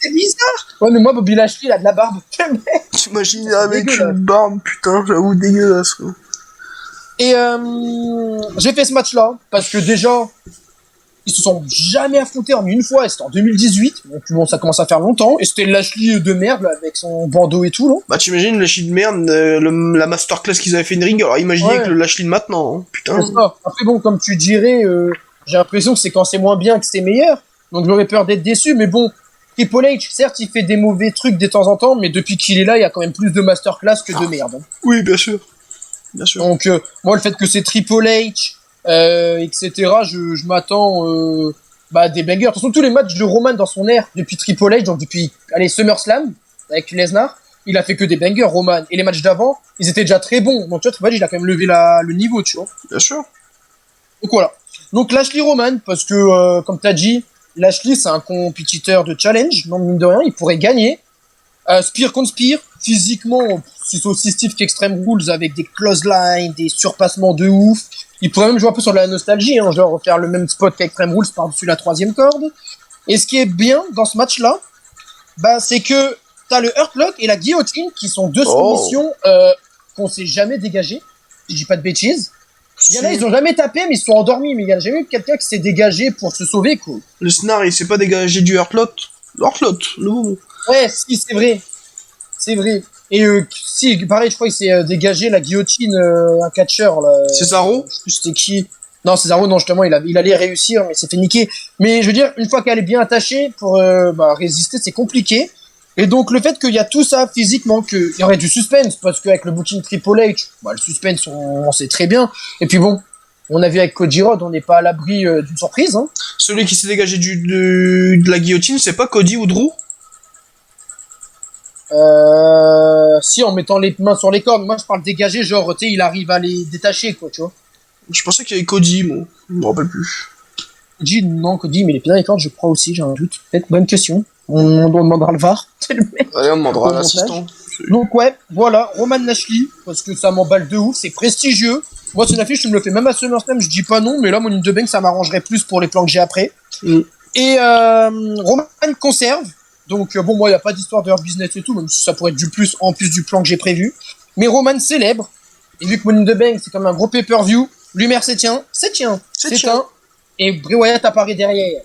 C'est bizarre. Ouais, mais moi Bobby Lashley il a de la barbe. T'imagines avec une barbe, putain, j'avoue dégueulasse quoi. Et j'ai fait ce match-là parce que déjà, ils se sont jamais affrontés en une fois. Et c'était en 2018, donc bon, ça commence à faire longtemps. Et c'était Lashley de merde là, avec son bandeau et tout là. Bah t'imagines le Lashley de merde, la masterclass qu'ils avaient fait une ring. Alors imaginez avec le Lashley de maintenant, hein. Putain. C'est ça. Après bon, comme tu dirais, j'ai l'impression que c'est quand c'est moins bien que c'est meilleur. Donc j'aurais peur d'être déçu, mais bon. Triple H, certes, il fait des mauvais trucs de temps en temps, mais depuis qu'il est là, il y a quand même plus de masterclass que de merde. Oui, bien sûr. Bien sûr. Donc, moi, le fait que c'est Triple H, etc., je m'attends à des bangers. De toute façon, tous les matchs de Roman dans son ère, depuis Triple H, donc depuis SummerSlam, avec Lesnar, il a fait que des bangers, Roman. Et les matchs d'avant, ils étaient déjà très bons. Donc, tu vois, Triple H, il a quand même levé le niveau, tu vois. Bien sûr. Donc, voilà. Donc, Lashley Roman, parce que, comme t'as dit, Lashley, c'est un compétiteur de challenge, non, mine de rien, il pourrait gagner. Spear contre Spear, physiquement, c'est aussi stiff qu'Extreme Rules avec des clotheslines, des surpassements de ouf. Il pourrait même jouer un peu sur de la nostalgie, hein, genre faire le même spot qu'Extreme Rules par-dessus la 3e corde. Et ce qui est bien dans ce match-là, bah, c'est que t'as le Hurt Lock et la guillotine qui sont 2 soumissions qu'on s'est jamais dégagées. Je dis pas de bêtises. Il y en a, ils ont jamais tapé, mais ils se sont endormis. Mais il y a jamais eu quelqu'un qui s'est dégagé pour se sauver, quoi. Le Snar, il s'est pas dégagé du Hurtlot. L'Hurtlot, le mot. Ouais, si, c'est vrai. C'est vrai. Et si, pareil, je crois qu'il s'est dégagé la guillotine, un catcheur, là. Cesaro? Je sais plus c'était qui. Non, Cesaro, non, justement, il allait réussir, mais il s'est fait niquer. Mais je veux dire, une fois qu'elle est bien attachée, pour résister, c'est compliqué. Et donc, le fait qu'il y a tout ça physiquement, qu'il y aurait du suspense, parce qu'avec le booking Triple H, bah, le suspense, on sait très bien. Et puis bon, on a vu avec Cody Rhodes, on n'est pas à l'abri d'une surprise. Hein. Celui qui s'est dégagé de la guillotine, c'est pas Cody ou Drew? Si, en mettant les mains sur les cordes. Moi, je parle dégager, genre, tu sais, il arrive à les détacher, quoi, tu vois. Je pensais qu'il y avait Cody, moi. Je me rappelle plus. Cody, non, Cody, mais il est bien les cordes, je crois aussi, j'ai un doute. Peut-être, bonne question. On demandera le VAR. Allez, on demandera à l'assistant. Donc, ouais, voilà, Roman Lashley, parce que ça m'emballe de ouf, c'est prestigieux. Moi, c'est une affiche, tu me le fais même à SummerSlam, je dis pas non, mais là, mon de Bank, ça m'arrangerait plus pour les plans que j'ai après. Et Roman conserve. Donc, bon, moi, il n'y a pas d'histoire de leur business et tout, même si ça pourrait être du plus en plus du plan que j'ai prévu. Mais Roman célèbre. Et vu que Money in the Bank, c'est comme un gros pay-per-view, l'humeur c'est tien. Et Bray Wyatt apparaît derrière.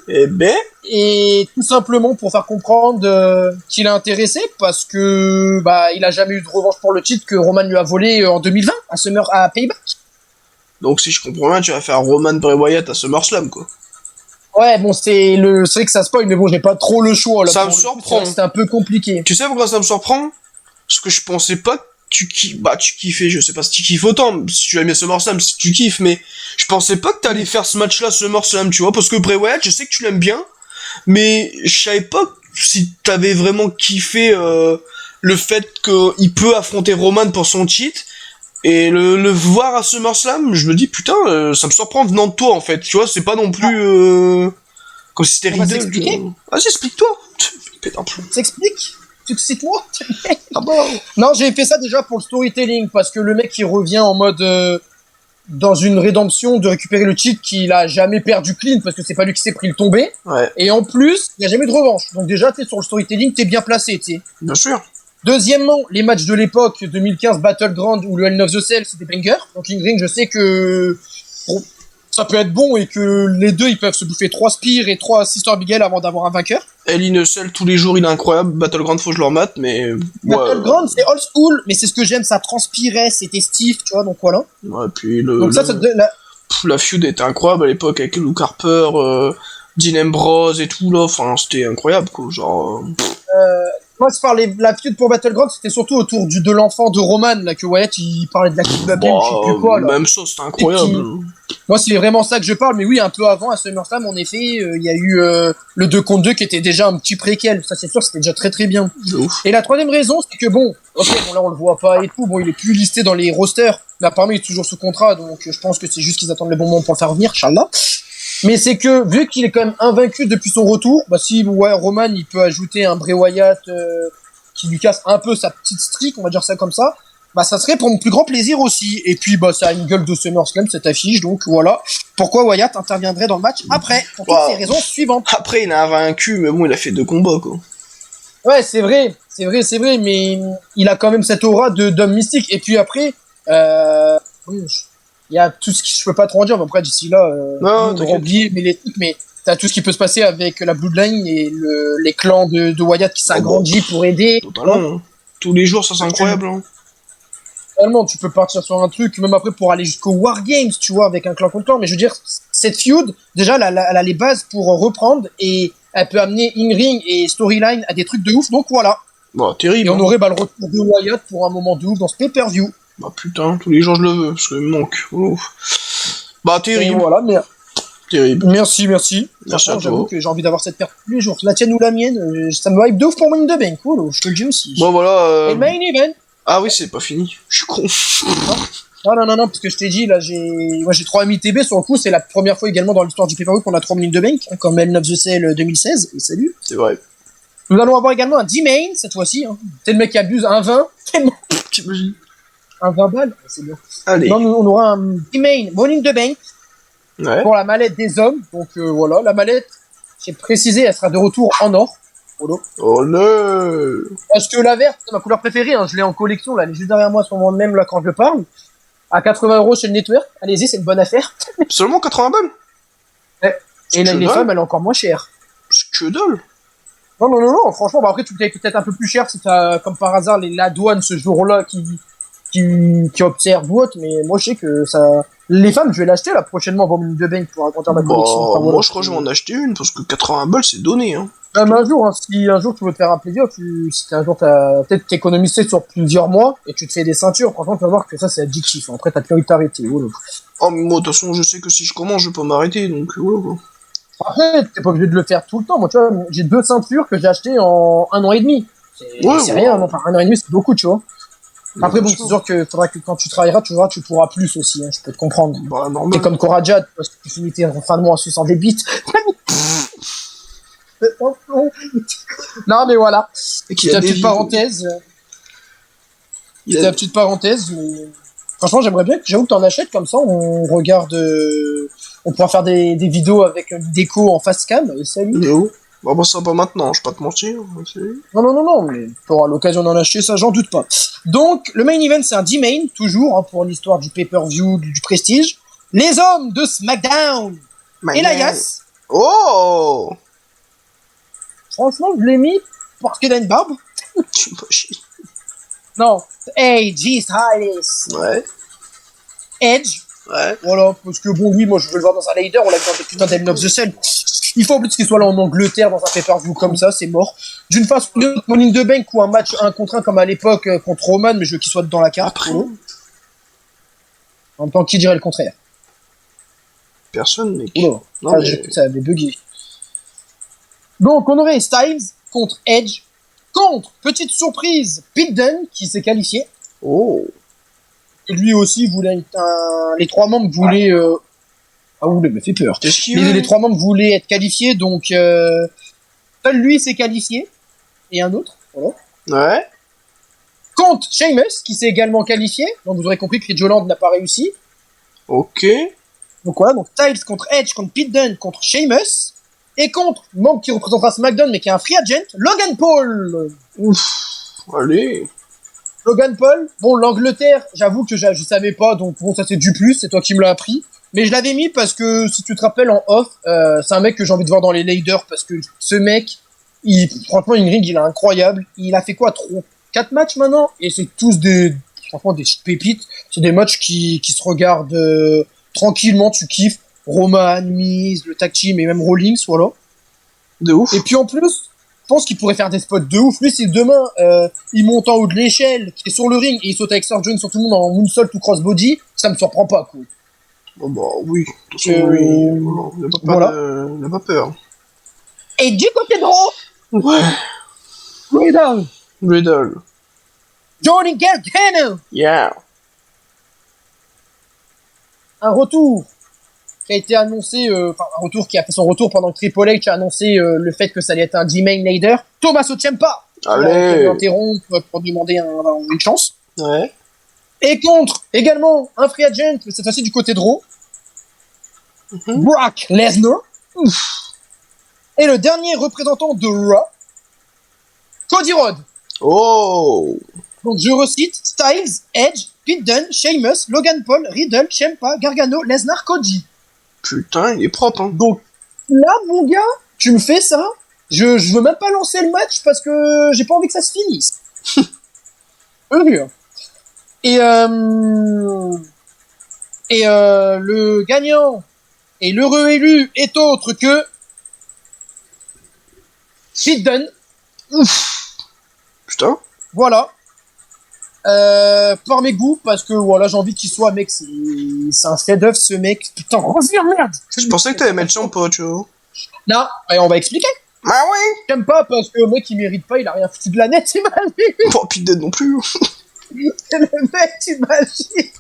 Eh ben. Et tout simplement pour faire comprendre qu'il est intéressé, parce que bah il a jamais eu de revanche pour le titre que Roman lui a volé en 2020 à Payback. Donc, si je comprends bien, tu vas faire Roman Bray Wyatt à SummerSlam, quoi. Ouais, bon, c'est vrai que ça spoil, mais bon, j'ai pas trop le choix, là. Ça me surprend. C'est un peu compliqué. Tu sais pourquoi ça me surprend? Parce que je pensais pas tu kiffais, je sais pas si tu kiffes autant, si tu as aimé SummerSlam, si tu kiffes, mais je pensais pas que t'allais faire ce match-là SummerSlam, tu vois, parce que Bray Wyatt, je sais que tu l'aimes bien, mais je savais pas si t'avais vraiment kiffé le fait qu'il peut affronter Roman pour son cheat, et le voir à SummerSlam, je me dis putain, ça me surprend venant de toi en fait, tu vois, c'est pas non plus comme si c'était On va Riddle. s'expliquer. Vas-y, explique-toi. Pète un plomb. S'explique. C'est moi. Ah bah. Non, j'ai fait ça déjà pour le storytelling, parce que le mec il revient en mode dans une rédemption de récupérer le cheat qu'il a jamais perdu clean, parce que c'est pas lui qui s'est pris le tombé. Ouais, Et en plus, il n'y a jamais de revanche. Donc déjà, tu sur le storytelling, t'es bien placé, tu sais. bien sûr. Deuxièmement, les matchs de l'époque 2015 Battleground ou le Hell in the Cell, c'est des bangers. Donc in-ring, je sais que bon, ça peut être bon et que les deux, ils peuvent se bouffer 3 Spears et 3 Sister Abigail avant d'avoir un vainqueur. Hell in a Cell, tous les jours, il est incroyable. Battleground, faut que je le remate, mais... Battleground, c'est old school, mais c'est ce que j'aime, ça transpirait, c'était stiff, tu vois, donc voilà. Ouais, puis Donc ça te donne la feud était incroyable à l'époque, avec Luke Harper, Dean Ambrose et tout, là. Enfin, c'était incroyable, quoi. Genre... moi, je parlais, la feud pour Battleground, c'était surtout autour de l'enfant de Roman, là, que Wyatt, il parlait de la kidnapping, je sais plus quoi, là. Même ça, c'était incroyable. Moi, c'est vraiment ça que je parle, mais oui, un peu avant, à SummerSlam, en effet, il y a eu le 2 contre 2 qui était déjà un petit préquel. Ça, c'est sûr, c'était déjà très très bien. Et la troisième raison, c'est que bon, ok, bon, là, on le voit pas et tout, bon, il est plus listé dans les rosters, mais apparemment, il est toujours sous contrat, donc je pense que c'est juste qu'ils attendent le bon moment pour le faire revenir, Inch'Allah. Mais c'est que, vu qu'il est quand même invaincu depuis son retour, bah, si, ouais, Roman, il peut ajouter un Bray Wyatt, qui lui casse un peu sa petite streak, on va dire ça comme ça, bah ça serait pour mon plus grand plaisir aussi. Et puis bah ça a une gueule de SummerSlam cette affiche, donc voilà pourquoi Wyatt interviendrait dans le match après, pour toutes ces raisons suivantes. Après il a vaincu, mais bon il a fait 2 combats quoi. Ouais, c'est vrai, mais il a quand même cette aura de d'homme mystique. Et puis après, il y a tout ce qui, je peux pas trop en dire, mais après d'ici là, Non, on aura oublié, mais les trucs, mais t'as tout ce qui peut se passer avec la Bloodline et les clans de Wyatt qui s'agrandit pour aider. Totalement. Hein. Tous les jours ça c'est incroyable. Hein. Réellement, tu peux partir sur un truc, même après pour aller jusqu'au War Games, tu vois, avec un clan contre clan. Mais je veux dire, cette feud, déjà, elle a les bases pour reprendre et elle peut amener in-ring et storyline à des trucs de ouf. Donc voilà. Bah, terrible. Et on aurait le retour de Wyatt pour un moment de ouf dans ce pay-per-view. Bah, putain, tous les jours je le veux, parce qu'il me manque. Ouf. Bah, terrible. Et voilà, mais. Terrible. Merci. Merci à toi. J'avoue que j'ai envie d'avoir cette perte tous les jours. La tienne ou la mienne, ça me hype de ouf pour Money in the Bank. Cool, je te le dis aussi. Bon, voilà. Et le main event. Ah oui, c'est pas fini. Je suis con. Non, parce que je t'ai dit, là, moi j'ai 3 amis TB, sur le coup, c'est la première fois également dans l'histoire du pay-per-view qu'on a 3 Money in the Bank, hein, comme Hell in the Cell 2016, et salut. C'est vrai. Nous allons avoir également un D-Main, cette fois-ci, hein. C'est le mec qui abuse, un 20, tellement. T'imagines. Un 20 balles, c'est bien. Allez. Non, on aura un D-Main, Money in the Bank, Ouais. pour la mallette des hommes, donc voilà, la mallette, j'ai précisé, elle sera de retour en or. Oh le. Parce que la verte, c'est ma couleur préférée, hein. Je l'ai en collection, là, elle est juste derrière moi à ce moment même, là, quand je parle. À 80€ chez le network, allez-y, c'est une bonne affaire. Seulement 80 balles. Ouais. Et les femmes, elle est encore moins chère. C'est que dalle. Non, franchement, bah après, tu payes peut-être un peu plus cher si t'as, comme par hasard, la douane ce jour-là qui observe ou autre, mais moi, je sais que ça. Les femmes, je vais l'acheter là prochainement avant de bank pour agrandir ma collection. Bah, Enfin, voilà, moi, je crois que je vais en acheter une, parce que 80 balles, c'est donné, hein. Même un jour, hein, si un jour tu veux te faire un plaisir, si un jour peut-être t'économiser sur plusieurs mois et tu te fais des ceintures, franchement, tu vas voir que ça, c'est addictif. Après, t'as plus envie de t'arrêter. Voilà. Oh, mais moi, de toute façon, je sais que si je commence, je peux m'arrêter, donc voilà, quoi. Après, t'es pas obligé de le faire tout le temps. Moi, tu vois, j'ai 2 ceintures que j'ai achetées en 1 an et demi. C'est rien, non, enfin, 1 an et demi, c'est beaucoup, tu vois. Après, bon, c'est sûr que faudra que quand tu travailleras, tu pourras plus aussi, hein, je peux te comprendre. Bah, normal. T'es comme Korajad, parce que tu finis tes fin de mois en suçant des bites. Non, mais voilà. C'était la petite parenthèse. C'était la petite parenthèse. Franchement, j'avoue que t'en achètes comme ça, on regarde, on pourra faire des vidéos avec une déco en face cam, et salut. Bah, ça pas maintenant, je vais pas te mentir. Non, mais t'auras l'occasion d'en acheter, ça, j'en doute pas. Donc, le main event, c'est un D-Main, toujours, hein, pour l'histoire du pay-per-view, du prestige. Les hommes de SmackDown. Elias. Oh! Franchement, je l'ai mis parce qu'il a une barbe. Tu me chier. Non. AJ Styles. Ouais. Edge. Ouais. Voilà, parce que bon, lui, moi, je veux le voir dans un leader, on l'a vu dans des putains d'Hell in the Cell. Il faut en plus qu'il soit là en Angleterre dans un pay-per-view comme ça, c'est mort. D'une façon ou d'une autre, Money in the Bank ou un match 1 contre 1 comme à l'époque contre Roman, mais je veux qu'il soit dans la carte. Après, En même temps, qui dirait le contraire? personne, mec. Oula, Non, mais... ça avait bugué. Donc, on aurait Styles contre Edge, contre, petite surprise, Pete Dunne, qui s'est qualifié. Oh. Et lui aussi voulait les trois membres voulaient... Ah, oula, il m'a fait peur. Qu'est-ce qu'il veut Les trois membres voulaient être qualifiés, donc... Seul lui s'est qualifié, et un autre, voilà. Ouais. Contre Sheamus, qui s'est également qualifié, donc vous aurez compris que Ridge Holland n'a pas réussi. Ok. Donc voilà, donc Styles contre Edge, contre Pete Dunne, contre Sheamus, et contre, membre qui représentera SmackDown, mais qui est un free agent, Logan Paul. Ouf. Allez. Logan Paul, bon, l'Angleterre, j'avoue que je savais pas, donc bon, ça c'est du plus, c'est toi qui me l'as appris. Mais je l'avais mis parce que, si tu te rappelles en off, c'est un mec que j'ai envie de voir dans les Laders, parce que ce mec, franchement, in-ring, il est incroyable. Il a fait quoi, 4 matchs maintenant? Et c'est tous franchement, des pépites. C'est des matchs qui se regardent tranquillement, tu kiffes. Roman, Miz, le tag team et même Rollins, voilà. De ouf. Et puis en plus, je pense qu'il pourrait faire des spots de ouf. Lui, si demain, il monte en haut de l'échelle, qui est sur le ring, et il saute avec Sergeant sur tout le monde en moonsault ou crossbody, ça me surprend pas, quoi. Bon, bah oui. De toute façon, lui, il n'a pas peur. Et du côté droit, Ouais. Riddle. Johnny Gargano, Yeah. un retour qui a été annoncé, un retour qui a fait son retour pendant que Triple H a annoncé le fait que ça allait être un D-Main Lader, Tommaso Ciampa. Allez. Interrompre pour demander une chance. Ouais. Et contre, également, un free agent, mais cette fois-ci du côté de Raw, Brock Lesnar. Et le dernier représentant de Raw, Cody Rhodes. Oh. Donc je recite, Styles, Edge, Pete Dunne, Sheamus, Logan Paul, Riddle, Ciampa, Gargano, Lesnar, Cody. Putain, il est propre, hein. Donc là, mon gars, tu me fais ça, je veux même pas lancer le match parce que j'ai pas envie que ça se finisse. Heureux. Et le gagnant et l'heureux élu est autre que Pete Dunne. Putain. Voilà. Par mes goûts, parce que voilà, j'ai envie qu'il soit, mec, c'est un fait d'œuvre ce mec. Putain, reviens, merde! Je pensais que t'allais mettre Ciampa, tu vois. Non, et on va expliquer. Ah ouais. J'aime pas parce que le mec il mérite pas, il a rien foutu de la net, t'imagines? Bon, Pete Dunne non plus. Le mec, t'imagines?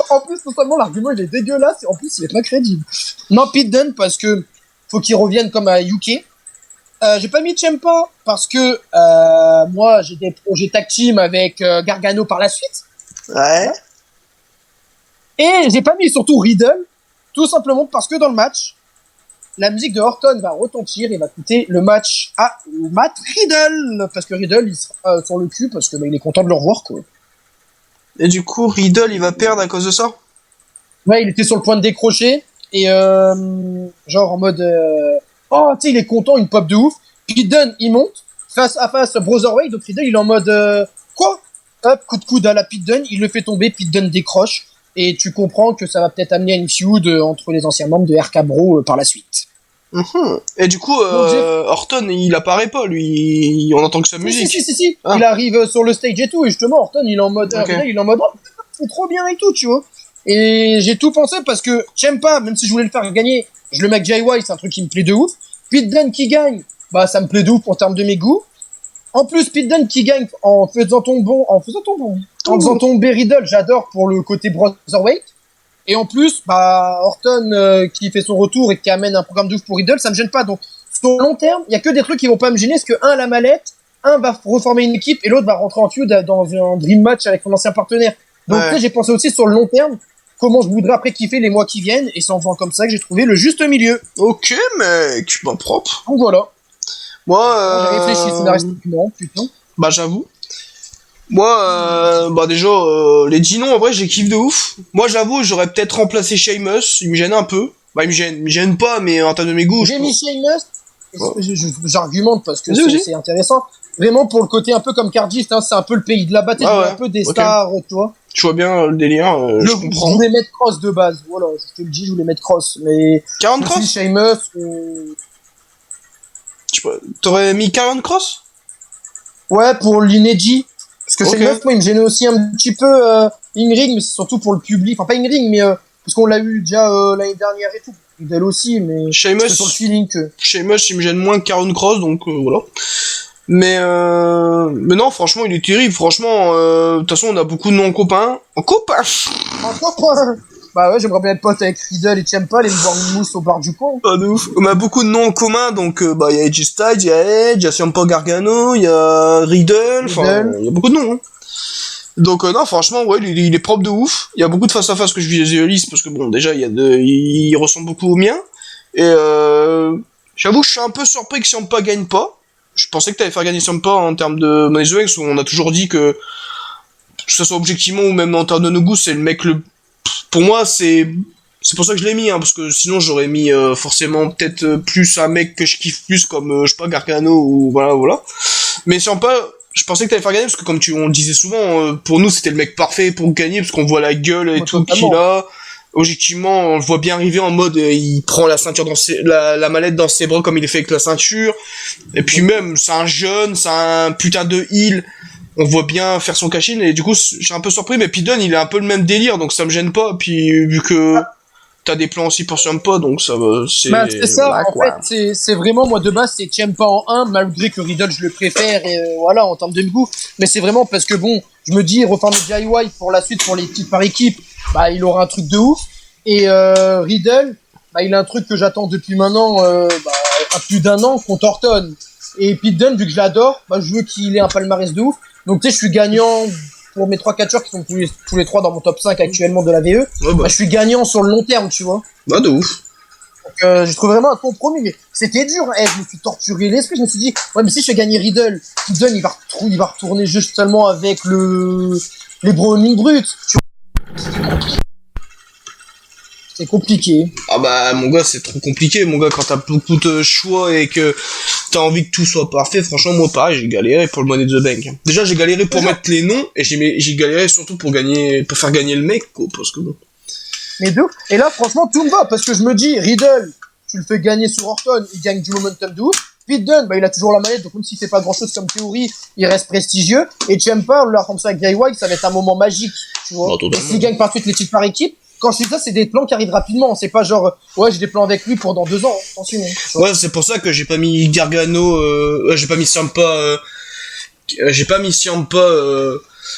En plus, non seulement l'argument il est dégueulasse, et en plus il est pas crédible. Non, Pete Dunne parce que faut qu'il revienne comme à UK. J'ai pas mis Ciampa parce que moi j'ai des projets tag team avec Gargano par la suite. Ouais. Et j'ai pas mis surtout Riddle, tout simplement parce que dans le match, la musique de Orton va retentir et va coûter le match à Matt Riddle. Parce que Riddle, il sera sur le cul parce que il est content de le revoir, quoi. Et du coup, Riddle, il va perdre à cause de ça? Ouais, il était sur le point de décrocher et genre en mode oh, tu sais, il est content, une pop de ouf. Puis Dunne, il monte face à face Brotherweight, donc Riddle, il est en mode quoi? Hop, coup de coude à la Pete Dunne, il le fait tomber, Pete Dunne décroche. Et tu comprends que ça va peut-être amener à une feud entre les anciens membres de RK Bro par la suite. Et du coup, Orton, il apparaît pas, lui. On entend que sa musique. Si. Ah. Il arrive sur le stage et tout, et justement, Orton, il est en mode, Okay. il est en mode, oh, c'est trop bien et tout, tu vois. Et j'ai tout pensé parce que Ciampa, même si je voulais le faire gagner, je le mets avec Jay White, c'est un truc qui me plaît de ouf. Pete Dunne qui gagne, bah ça me plaît de ouf en termes de mes goûts. En plus, Pete Dunne qui gagne en faisant tomber Riddle, j'adore pour le côté Brotherweight. Et en plus, bah Orton qui fait son retour et qui amène un programme de ouf pour Riddle, ça me gêne pas. Donc sur le long terme, il y a que des trucs qui vont pas me gêner, parce que un la mallette, un va reformer une équipe et l'autre va rentrer en feud dans un dream match avec son ancien partenaire. Donc tu sais, j'ai pensé aussi sur le long terme comment je voudrais après kiffer les mois qui viennent, et c'est en faisant comme ça que j'ai trouvé le juste milieu. Ok, mec, bah propre. Donc voilà. Moi, j'ai réfléchi scénaristiquement, putain. Bah j'avoue. Moi, bah déjà, les Dinos, en vrai, j'ai kiffé de ouf. Moi, j'avoue, j'aurais peut-être remplacé Sheamus, il me gêne un peu. Bah, il me gêne pas, mais en termes de mes goûts. J'ai mis Sheamus, j'argumente parce que Vas-y. c'est intéressant. Vraiment pour le côté un peu comme Cardiff, hein, c'est un peu le pays de la bataille, un peu des stars, tu vois. Tu vois bien le délire, je comprends. Je voulais mettre Cross de base, voilà, je te le dis, je voulais mettre Cross, mais 40 Cross Sheamus, T'aurais mis Karrion Cross? Ouais, pour l'Ineji. Parce que Ok. Sheamus, moi, il me gênait aussi un petit peu in-ring, mais c'est surtout pour le public. Enfin, pas in-ring, mais parce qu'on l'a eu déjà l'année dernière et tout. D'elle aussi, mais Sheamus, c'est sur le feeling que... Sheamus, il me gêne moins que Karrion Cross, donc voilà. Mais non, franchement, il est terrible. Franchement, de toute façon, on a beaucoup de noms copains. En copains. Encore quoi. Bah ouais, j'aimerais bien être pote avec Riddle et Ciampa, et me boire une mousse au bar du coin. Ah, de ouf. On a beaucoup de noms en commun, donc bah il y a Edge Styles, il y a Edge, il y a Ciampa Gargano, il y a Riddle, enfin il y a beaucoup de noms. Hein. Donc non, franchement, ouais, il est propre de ouf. Il y a beaucoup de face à face que je visualise parce que bon, déjà il ressemble beaucoup au mien. Et j'avoue, je suis un peu surpris que Ciampa gagne pas. Je pensais que t'allais faire gagner Ciampa en termes de Money in the Bank, où on a toujours dit que ce soit objectivement ou même en termes de no goût, c'est le mec le. Pour moi, c'est pour ça que je l'ai mis, hein, parce que sinon j'aurais mis forcément peut-être plus un mec que je kiffe plus comme je sais pas Gargano ou voilà. Mais Ciampa, je pensais que t'allais faire gagner parce que comme on le disait souvent, pour nous c'était le mec parfait pour gagner parce qu'on voit la gueule et tout qu'il a. Objectivement, on le voit bien arriver en mode il prend la ceinture dans la mallette dans ses bras comme il est fait avec la ceinture. Et puis même, c'est un jeune, c'est un putain de heel. On voit bien faire son cash-in et du coup, je suis un peu surpris. Mais Pidon, il a un peu le même délire, donc ça me gêne pas. Puis vu que t'as des plans aussi pour Ciampa, donc ça va. C'est ça, voilà, en quoi. fait, c'est vraiment, moi de base, c'est Ciampa en 1, malgré que Riddle, je le préfère, et voilà, en termes de goût. Mais c'est vraiment parce que bon, je me dis, reformer DIY pour la suite, pour les petites par équipe, bah, il aura un truc de ouf. Et Riddle, bah, il a un truc que j'attends depuis maintenant, plus d'un an, contre Orton. Et Pete Dunne, vu que je l'adore, bah, je veux qu'il ait un palmarès de ouf. Donc, tu sais, je suis gagnant pour mes 3 catcheurs qui sont tous les 3 dans mon top 5 actuellement de la VE. Ouais, bah, je suis gagnant sur le long terme, tu vois. Bah, de ouf. Donc, je trouve vraiment un compromis, mais c'était dur, hein. Je me suis torturé l'esprit, je me suis dit, ouais, mais si je fais gagner Riddle, Dunne, il va retourner juste seulement avec les Browning bruts. C'est compliqué. Ah bah mon gars, c'est trop compliqué, mon gars, quand t'as beaucoup de choix et que t'as envie que tout soit parfait. Franchement, moi pareil, j'ai galéré pour le Money in the Bank. Déjà, j'ai galéré pour mettre les noms et j'ai galéré surtout pour faire gagner le mec, quoi, parce que bon. Mais deux. Et là, franchement, tout me va parce que je me dis, Riddle, tu le fais gagner sur Orton, il gagne du momentum de ouf. Pete Dunne, bah, il a toujours la manette, donc même s'il fait pas grand chose comme théorie, il reste prestigieux. Et Ciampa, là, comme ça, avec Jay White, ça va être un moment magique, tu vois. Oh, et s'il gagne par suite les titres par équipe, quand je dis ça, c'est des plans qui arrivent rapidement. C'est pas genre, ouais, j'ai des plans avec lui pour dans 2 ans. Attention. Ouais, c'est pour ça que j'ai pas mis Gargano, j'ai pas mis Ciampa,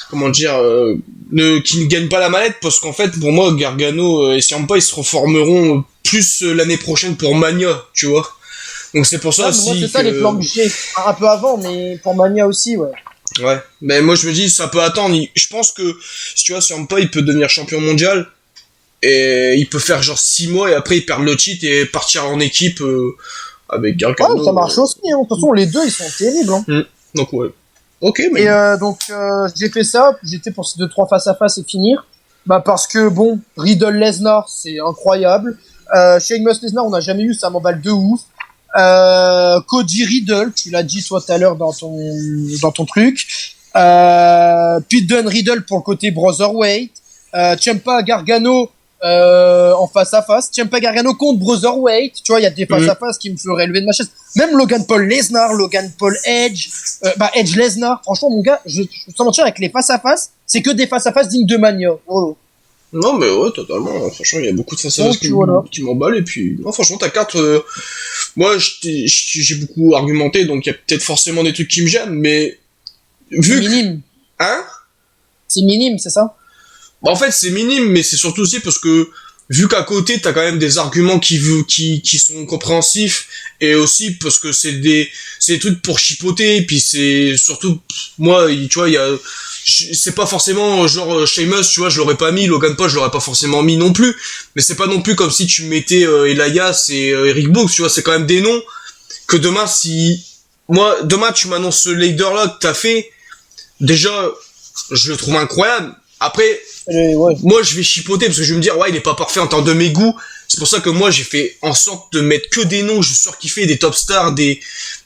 comment dire, qui ne gagne pas la mallette, parce qu'en fait, pour moi, Gargano et Ciampa, ils se reformeront plus l'année prochaine pour Mania, tu vois. Donc c'est pour ça aussi moi, c'est ça les plans que j'ai un peu avant, mais pour Mania aussi, ouais. Ouais, mais moi je me dis, ça peut attendre. Je pense que, si tu vois, Ciampa, il peut devenir champion mondial, et il peut faire genre 6 mois, et après il perd le titre et partir en équipe avec Gargano. Ouais, ça marche aussi, hein. De toute façon, les deux, ils sont terribles, hein. Donc ouais. Ok, mais... Et donc, j'ai fait ça, j'étais pour ces 2-3 face-à-face et finir. Bah, parce que, bon, Riddle Lesnar, c'est incroyable. Sheamus Lesnar, on n'a jamais eu, ça m'emballe de ouf. Cody Riddle, tu l'as dit toi tout à l'heure dans ton truc. Pete Dunne Riddle pour le côté Brotherweight. Ciampa Gargano en face à face. Ciampa Gargano contre Brotherweight. Tu vois, il y a des face à face qui me feraient lever de ma chaise. Même Logan Paul Lesnar, Logan Paul Edge, Edge Lesnar. Franchement, mon gars, je sans mentir, avec les face à face, c'est que des face à face dignes de Mania. Oh. Non, mais ouais, totalement. Franchement, il y a beaucoup de face-à-face qui m'emballent. Et puis, non, franchement, ta carte, moi, j'ai beaucoup argumenté, donc il y a peut-être forcément des trucs qui me gênent, mais vu c'est minime. Hein? C'est minime, c'est ça? Bah, en fait, c'est minime, mais c'est surtout aussi parce que vu qu'à côté, t'as quand même des arguments qui sont compréhensifs, et aussi parce que c'est des trucs pour chipoter, et puis c'est surtout, moi, tu vois, c'est pas forcément genre Sheamus, tu vois, je l'aurais pas mis, Logan Paul, je l'aurais pas forcément mis non plus, mais c'est pas non plus comme si tu mettais Elias et Eric Brooks, tu vois, c'est quand même des noms que demain tu m'annonces ce leader là que t'as fait, déjà, je le trouve incroyable. Après, moi je vais chipoter parce que je vais me dire, ouais, il est pas parfait en termes de mes goûts. C'est pour ça que moi j'ai fait en sorte de mettre que des noms, je suis sûr qu'il fait des top stars,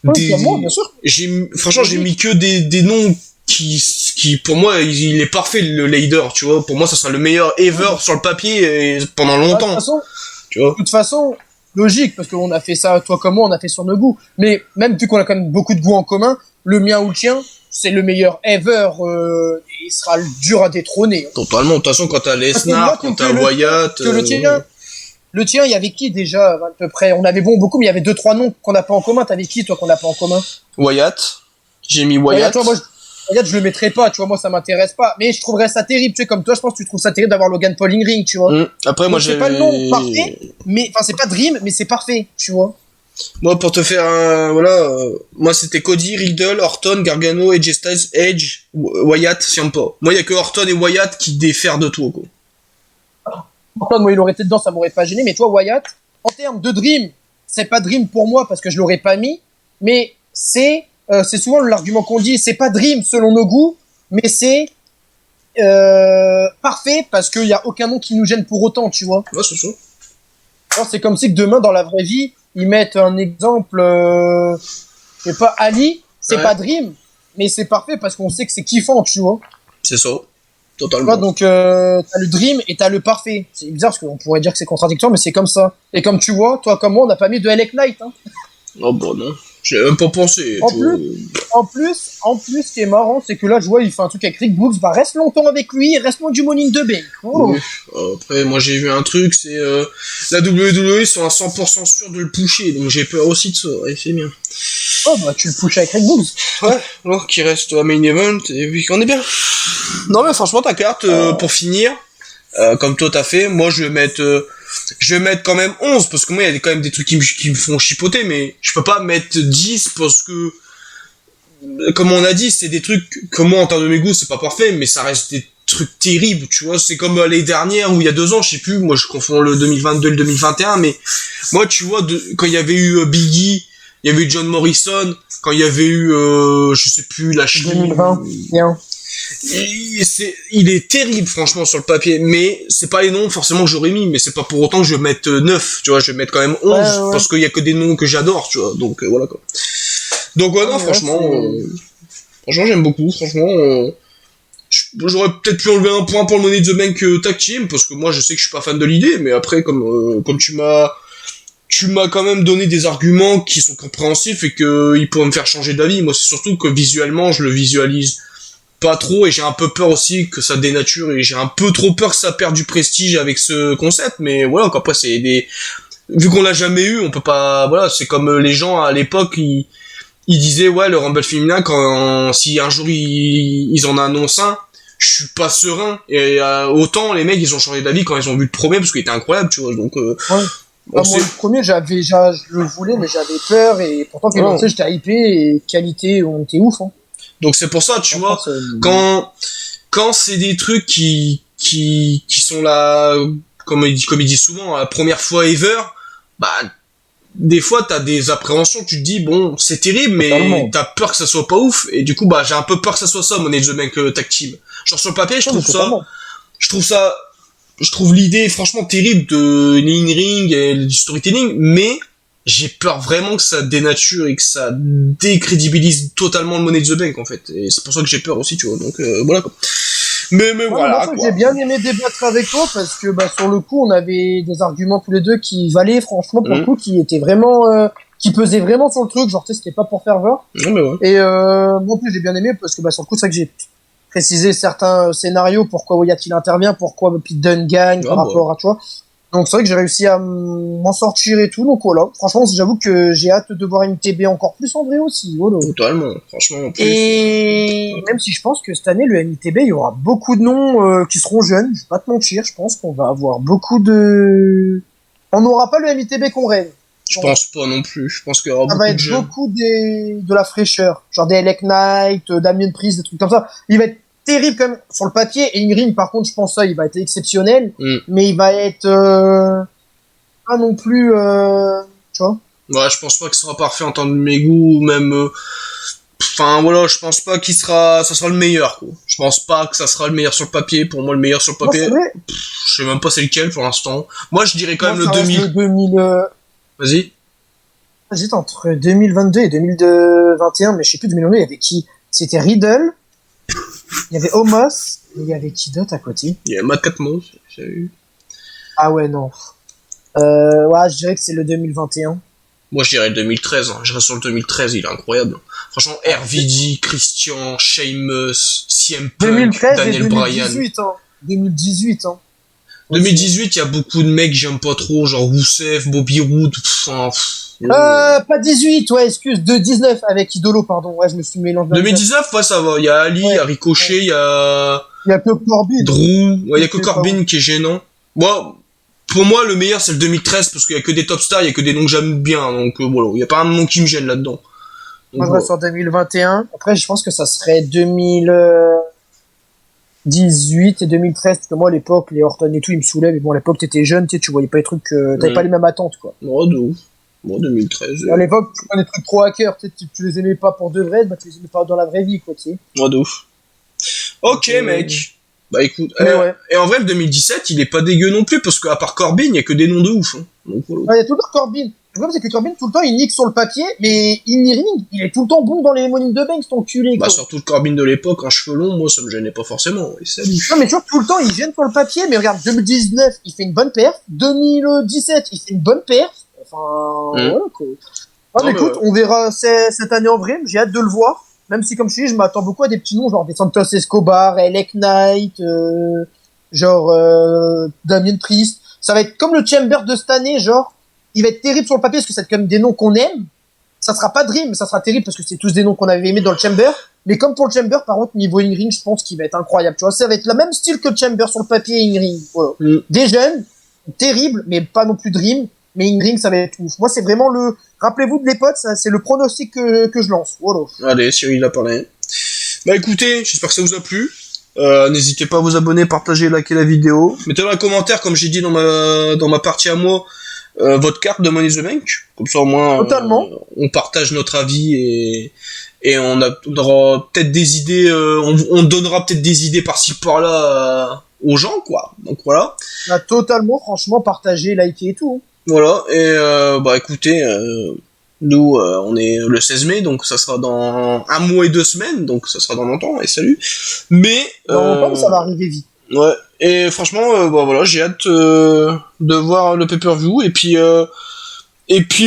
moi, bien sûr. Franchement, j'ai mis que des noms qui pour moi il est parfait, le leader, tu vois. Pour moi ça sera le meilleur ever sur le papier et pendant longtemps. De toute façon, logique, parce qu'on a fait ça, toi comme moi, on a fait sur nos goûts. Mais même vu qu'on a quand même beaucoup de goûts en commun, le mien ou le tien, c'est le meilleur ever, et il sera dur à détrôner. Totalement. De toute façon, quand t'as Lesnar, quand t'as Wyatt... Le tien, il y avait qui déjà, à peu près? On avait beaucoup, mais il y avait 2-3 noms qu'on n'a pas en commun. T'avais qui, toi, qu'on n'a pas en commun? Wyatt. J'ai mis Wyatt. Toi, moi, Wyatt, je le mettrais pas, tu vois, moi, ça m'intéresse pas. Mais je trouverais ça terrible, tu sais, comme toi, je pense que tu trouves ça terrible d'avoir Logan Paul in ring, tu vois. Après, moi, c'est pas le nom parfait, mais, enfin, c'est pas Dream, mais c'est parfait, tu vois. Moi, pour te faire moi, c'était Cody, Riddle, Orton, Gargano, AJ Styles, Edge, Wyatt, Ciampa. Moi, il y a que Orton et Wyatt qui défèrent de tout, quoi. Orton, moi, il aurait été dedans, ça m'aurait pas gêné, mais toi, Wyatt, en termes de Dream, c'est pas Dream pour moi parce que je l'aurais pas mis, mais c'est souvent l'argument qu'on dit, c'est pas Dream selon nos goûts, mais c'est parfait parce qu'il y a aucun nom qui nous gêne pour autant, tu vois. Ouais, c'est ça. Alors, c'est comme si que demain, dans la vraie vie, ils mettent un exemple, je sais pas, Ali, c'est pas Dream, mais c'est parfait parce qu'on sait que c'est kiffant, tu vois. C'est ça. Totalement. Vois, donc, t'as le Dream et t'as le parfait. C'est bizarre parce qu'on pourrait dire que c'est contradictoire, mais c'est comme ça. Et comme tu vois, toi comme moi, on n'a pas mis de LA Knight, hein. Oh, bon, non. J'ai même pas pensé. En plus, ce qui est marrant, c'est que là, je vois, il fait un truc avec Rick Books, bah, reste longtemps avec lui, reste loin du Money in the Bank. Oh. Oui. Après, moi, j'ai vu un truc, c'est, la WWE sont à 100% sûrs de le pusher, donc j'ai peur aussi de ça, et c'est bien. Oh, bah, tu le pushes avec Rick Books. Ouais, alors qu'il reste à main event, et puis qu'on est bien. Non, mais franchement, ta carte, pour finir, comme toi t'as fait, moi, je vais mettre quand même 11, parce que moi, il y a quand même des trucs qui me font chipoter, mais je peux pas mettre 10 parce que, comme on a dit, c'est des trucs que moi, en termes de mes goûts, c'est pas parfait, mais ça reste des trucs terribles, tu vois. C'est comme les dernières, ou il y a 2 ans, je sais plus, moi, je confonds le 2022 et le 2021, mais moi, tu vois, quand il y avait eu Biggie, il y avait eu John Morrison, quand il y avait eu, je sais plus, la 2020, bien. Il est terrible, franchement, sur le papier, mais c'est pas les noms forcément que j'aurais mis, mais c'est pas pour autant que je vais mettre 9, tu vois, je vais mettre quand même 11, parce qu'il y a que des noms que j'adore, tu vois, donc voilà, quoi. Donc ouais, non, franchement, j'aime beaucoup, franchement, j'aurais peut-être pu enlever un point pour le Money in the Bank Tag Team, parce que moi, je sais que je suis pas fan de l'idée, mais après, comme tu m'as quand même donné des arguments qui sont compréhensifs et que ils pourraient me faire changer d'avis. Moi, c'est surtout que visuellement, je le visualise pas trop et j'ai un peu peur aussi que ça dénature et j'ai un peu trop peur que ça perde du prestige avec ce concept. Mais voilà, qu'après c'est vu qu'on l'a jamais eu, on peut pas. Voilà, c'est comme les gens à l'époque, ils disaient ouais, le Rumble féminin, si un jour ils en annoncent un, je suis pas serein. Et autant les mecs, ils ont changé d'avis quand ils ont vu le premier parce qu'il était incroyable, tu vois. Donc ouais. Moi, le premier, je le voulais, mais j'avais peur, et pourtant, quand tu sais, j'étais hypé, et qualité, on était ouf, hein. Donc c'est pour ça, tu vois, quand c'est des trucs qui sont là, comme il dit souvent, la première fois ever, bah, des fois, t'as des appréhensions, tu te dis, bon, c'est terrible, mais t'as peur que ça soit pas ouf, et du coup, bah, j'ai un peu peur que ça soit ça, Money in the Bank Tag Team. Genre, sur le papier, je trouve l'idée franchement terrible de in-ring et du storytelling, mais j'ai peur vraiment que ça dénature et que ça décrédibilise totalement le Money in the Bank, en fait. Et c'est pour ça que j'ai peur aussi, tu vois. Donc, voilà, quoi. Mais voilà, quoi. J'ai bien aimé débattre avec toi parce que, bah, sur le coup, on avait des arguments tous les deux qui valaient, franchement, pour le coup, qui étaient vraiment, qui pesaient vraiment sur le truc. Genre, tu sais, c'était pas pour faire genre. Mais ouais. Et, moi, en plus, j'ai bien aimé parce que, bah, sur le coup, c'est vrai que j'ai précisé certains scénarios, pourquoi Wyatt il intervient, pourquoi Pete Dunne gagne par rapport à, tu vois. Donc c'est vrai que j'ai réussi à m'en sortir et tout, donc voilà. Franchement, j'avoue que j'ai hâte de voir MTB encore plus en vrai aussi. Voilà. Totalement, franchement. Et même si je pense que cette année, le MTB, il y aura beaucoup de noms qui seront jeunes, je vais pas te mentir, je pense qu'on va avoir beaucoup de... On n'aura pas le MTB qu'on rêve. Je pense pas non plus, je pense qu'il y aura beaucoup de jeunes. Ça va être beaucoup de la fraîcheur, genre des Elec Knight, Damien Priest, des trucs comme ça. Il va être terrible quand même sur le papier, et in-ring par contre je pense ça il va être exceptionnel, mais il va être pas non plus tu vois. Ouais, je pense pas qu'il sera parfait en termes de mes goûts, même enfin voilà, je pense pas ça sera le meilleur, quoi. Je pense pas que ça sera le meilleur sur le papier. Pour moi, le meilleur sur le papier, je sais même pas c'est lequel pour l'instant. Moi je dirais quand même le 2000. Vas-y. J'étais entre 2022 et 2021, mais je sais plus 2022 il y avait qui. C'était Riddle, il y avait Omos, mais il y avait qui d'autre à côté? Il y a Matt Catmos, j'ai eu. Ah ouais, non. Ouais, je dirais que c'est le 2021. Moi, je dirais le 2013. Hein. Je reste sur le 2013, il est incroyable. Franchement, RVD, Christian, Sheamus, CM Punk, 2013 et Daniel Bryan. 2018, hein. 2018, hein. 2018, il y a beaucoup de mecs que j'aime pas trop, genre Rousseff, Bobby Roode, Pas 18, ouais, excuse, de 19 avec Idolo, pardon. Ouais, je me suis mélangé. 2019, ouais, ça va. Il y a Ali, il y a Ricochet, il y a... Il y a que Corbin. Drew, ouais, il y a que Corbin qui est gênant. Moi, pour moi, le meilleur, c'est le 2013, parce qu'il y a que des top stars, il y a que des noms que j'aime bien, donc voilà. Il y a pas un nom qui me gêne là-dedans. Moi, je reste sur 2021. Après, je pense que ça serait 2018 et 2013, parce que moi, à l'époque, les Orton et tout, ils me saoulaient, mais bon, à l'époque, t'étais jeune, tu voyais pas les trucs, t'avais pas les mêmes attentes, quoi. Ouais, de ouf. Bon, 2013. À l'époque, tu prenais des trucs trop hackers, tu les aimais pas pour de vrai, bah, tu les aimais pas dans la vraie vie, quoi, tu sais. Ouais, de ouf. Ok, mec. Bah écoute, ouais. Et en vrai, le 2017, il est pas dégueu non plus, parce qu'à part Corbin, il y a que des noms de ouf. Hein. Donc, voilà. Il y a tout le temps Corbin. Le problème, c'est que Corbin, tout le temps, il nique sur le papier, mais in-ring, il est tout le temps bon dans les Money in the Bank, cet enculé, quoi. Bah, surtout le Corbin de l'époque, en cheveux longs, moi, ça me gênait pas forcément. Et salut. Non, mais tu vois, tout le temps, il gêne sur le papier, mais regarde, 2019, il fait une bonne perf. 2017, il fait une bonne perf. Enfin, voilà, quoi. Ah, mais écoute, on verra cette année en vrai, j'ai hâte de le voir. Même si, comme je dis, je m'attends beaucoup à des petits noms, genre des Santos Escobar, Elec Knight, Damien Priest. Ça va être comme le Chamber de cette année, genre, il va être terrible sur le papier parce que c'est comme des noms qu'on aime. Ça sera pas Dream, mais ça sera terrible parce que c'est tous des noms qu'on avait aimés dans le Chamber. Mais comme pour le Chamber, par contre, niveau in-ring, je pense qu'il va être incroyable. Tu vois, ça va être le même style que le Chamber sur le papier in-ring. Voilà. Des jeunes, terribles, mais pas non plus Dream. Mais in-ring, ça va être ouf. Moi, c'est vraiment le... Rappelez-vous de les potes, c'est le pronostic que je lance. Voilà. Allez, Cyril a parlé. Bah écoutez, j'espère que ça vous a plu. N'hésitez pas à vous abonner, partager, liker la vidéo. Mettez dans les commentaires, comme j'ai dit dans ma partie à moi, votre carte de Money in the Bank. Comme ça, au moins, totalement. On partage notre avis et on aura peut-être des idées, on donnera peut-être des idées par-ci par-là aux gens, quoi. Donc voilà. Bah, totalement, franchement, partager, liker et tout. Voilà, et bah écoutez, nous on est le 16 mai, donc ça sera dans 1 mois et 2 semaines, donc ça sera dans longtemps, et salut. Mais dans longtemps, ça va arriver vite. Ouais, et franchement, bah voilà, j'ai hâte de voir le pay-per-view, et puis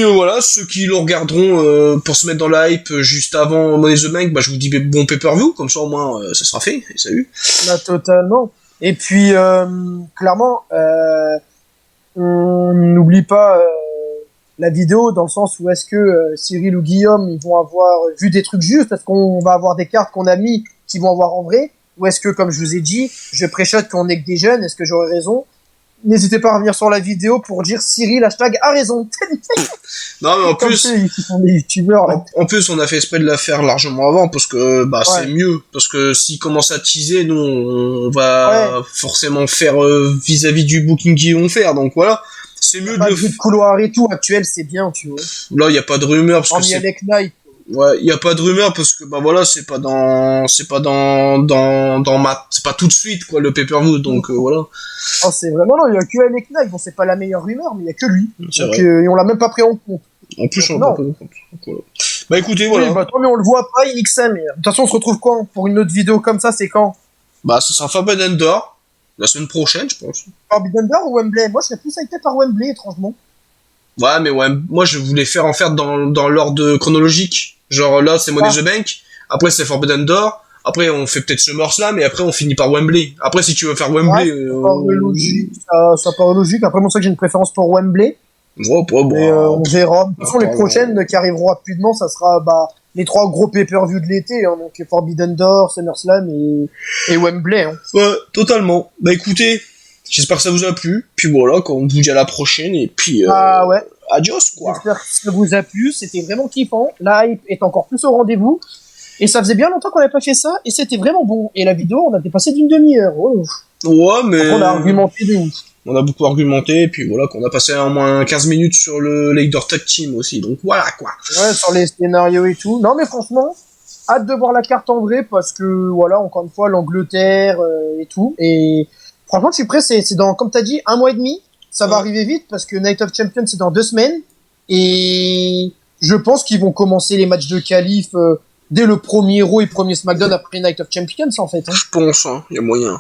voilà, ceux qui le regarderont pour se mettre dans la hype juste avant Money in the Bank, bah je vous dis bon pay-per-view, comme ça au moins ça sera fait, et salut. Bah totalement. Et puis clairement, on n'oublie pas la vidéo dans le sens où est-ce que Cyril ou Guillaume ils vont avoir vu des trucs justes, est-ce qu'on va avoir des cartes qu'on a mis qui vont avoir en vrai, ou est-ce que comme je vous ai dit, je préchote qu'on est que des jeunes, est-ce que j'aurai raison? N'hésitez pas à revenir sur la vidéo pour dire Cyril hashtag a raison. Non mais en plus, en plus on a fait exprès de la faire largement avant parce que bah c'est mieux, parce que s'ils commencent à teaser, nous on va forcément faire vis-à-vis du booking qu'ils vont faire, donc voilà, c'est mieux de le faire. Couloir et tout actuel c'est bien, tu vois. Là il y a pas de rumeur parce que c'est avec Knight. Ouais, il y a pas de rumeur parce que bah voilà, c'est pas tout de suite quoi le pay-per-view, donc voilà. Oh, c'est vraiment non, il y a que Alec Knight, bon c'est pas la meilleure rumeur mais il y a que lui. Donc et on l'a même pas pris en compte. En plus on l'a pas pris en compte. Donc, voilà. Bah écoutez, voilà. Oui, bah tant mieux, on le voit pas, il nique ça, mais de toute façon on se retrouve quand pour une autre vidéo comme ça, c'est quand? Bah ce sera Forbidden Door la semaine prochaine, je pense. Forbidden Door ou Wembley? Moi je serais plus hypé par Wembley étrangement. Ouais, mais ouais, moi je voulais faire en fait dans l'ordre chronologique. Genre là c'est Money in the Bank, après c'est Forbidden Door, après on fait peut-être SummerSlam et après on finit par Wembley. Après si tu veux faire Wembley, ça paraît logique. Après moi c'est que j'ai une préférence pour Wembley. Ouais, on verra. De toute façon les prochaines qui arriveront rapidement, ça sera les 3 gros pay-per-view de l'été, hein, donc Forbidden Door, SummerSlam et Wembley. Hein. Ouais, totalement. Bah écoutez, j'espère que ça vous a plu. Puis voilà, on vous dit à la prochaine et puis ouais. Adios quoi. J'espère que ça vous a plu, c'était vraiment kiffant. La hype est encore plus au rendez-vous. Et ça faisait bien longtemps qu'on n'avait pas fait ça, et c'était vraiment bon. Et la vidéo, on a dépassé d'une demi-heure. Oh. Ouais, mais... On a argumenté de ouf. On a beaucoup argumenté, et puis voilà, qu'on a passé au moins 15 minutes sur le Leader Tag Team aussi, donc voilà quoi. Ouais, sur les scénarios et tout. Non mais franchement, hâte de voir la carte en vrai, parce que voilà, encore une fois, l'Angleterre et tout. Et franchement, je suis prêt, c'est dans, comme t'as dit, 1 mois et demi. Ça va arriver vite, parce que Night of Champions, c'est dans 2 semaines. Et je pense qu'ils vont commencer les matchs de qualif dès le premier Raw et premier SmackDown après Night of Champions, en fait. Hein. Je pense, hein, y a moyen.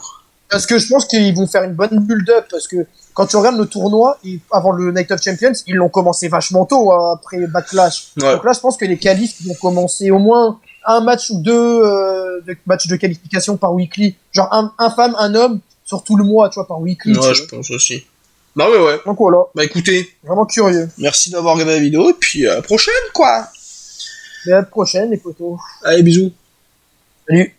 Parce que je pense qu'ils vont faire une bonne build-up, parce que quand tu regardes le tournoi, avant le Night of Champions, ils l'ont commencé vachement tôt, après Backlash. Ouais. Donc là, je pense que les qualifs vont commencer au moins un match ou deux de matchs de qualification par weekly. Genre un femme, un homme sur tout le mois, tu vois, par weekly. Ouais, je pense aussi. Bah ouais. Donc voilà, Bah écoutez, vraiment curieux. merci d'avoir regardé la vidéo, et puis à la prochaine, quoi. Mais à la prochaine, les potos. Allez, bisous. Salut.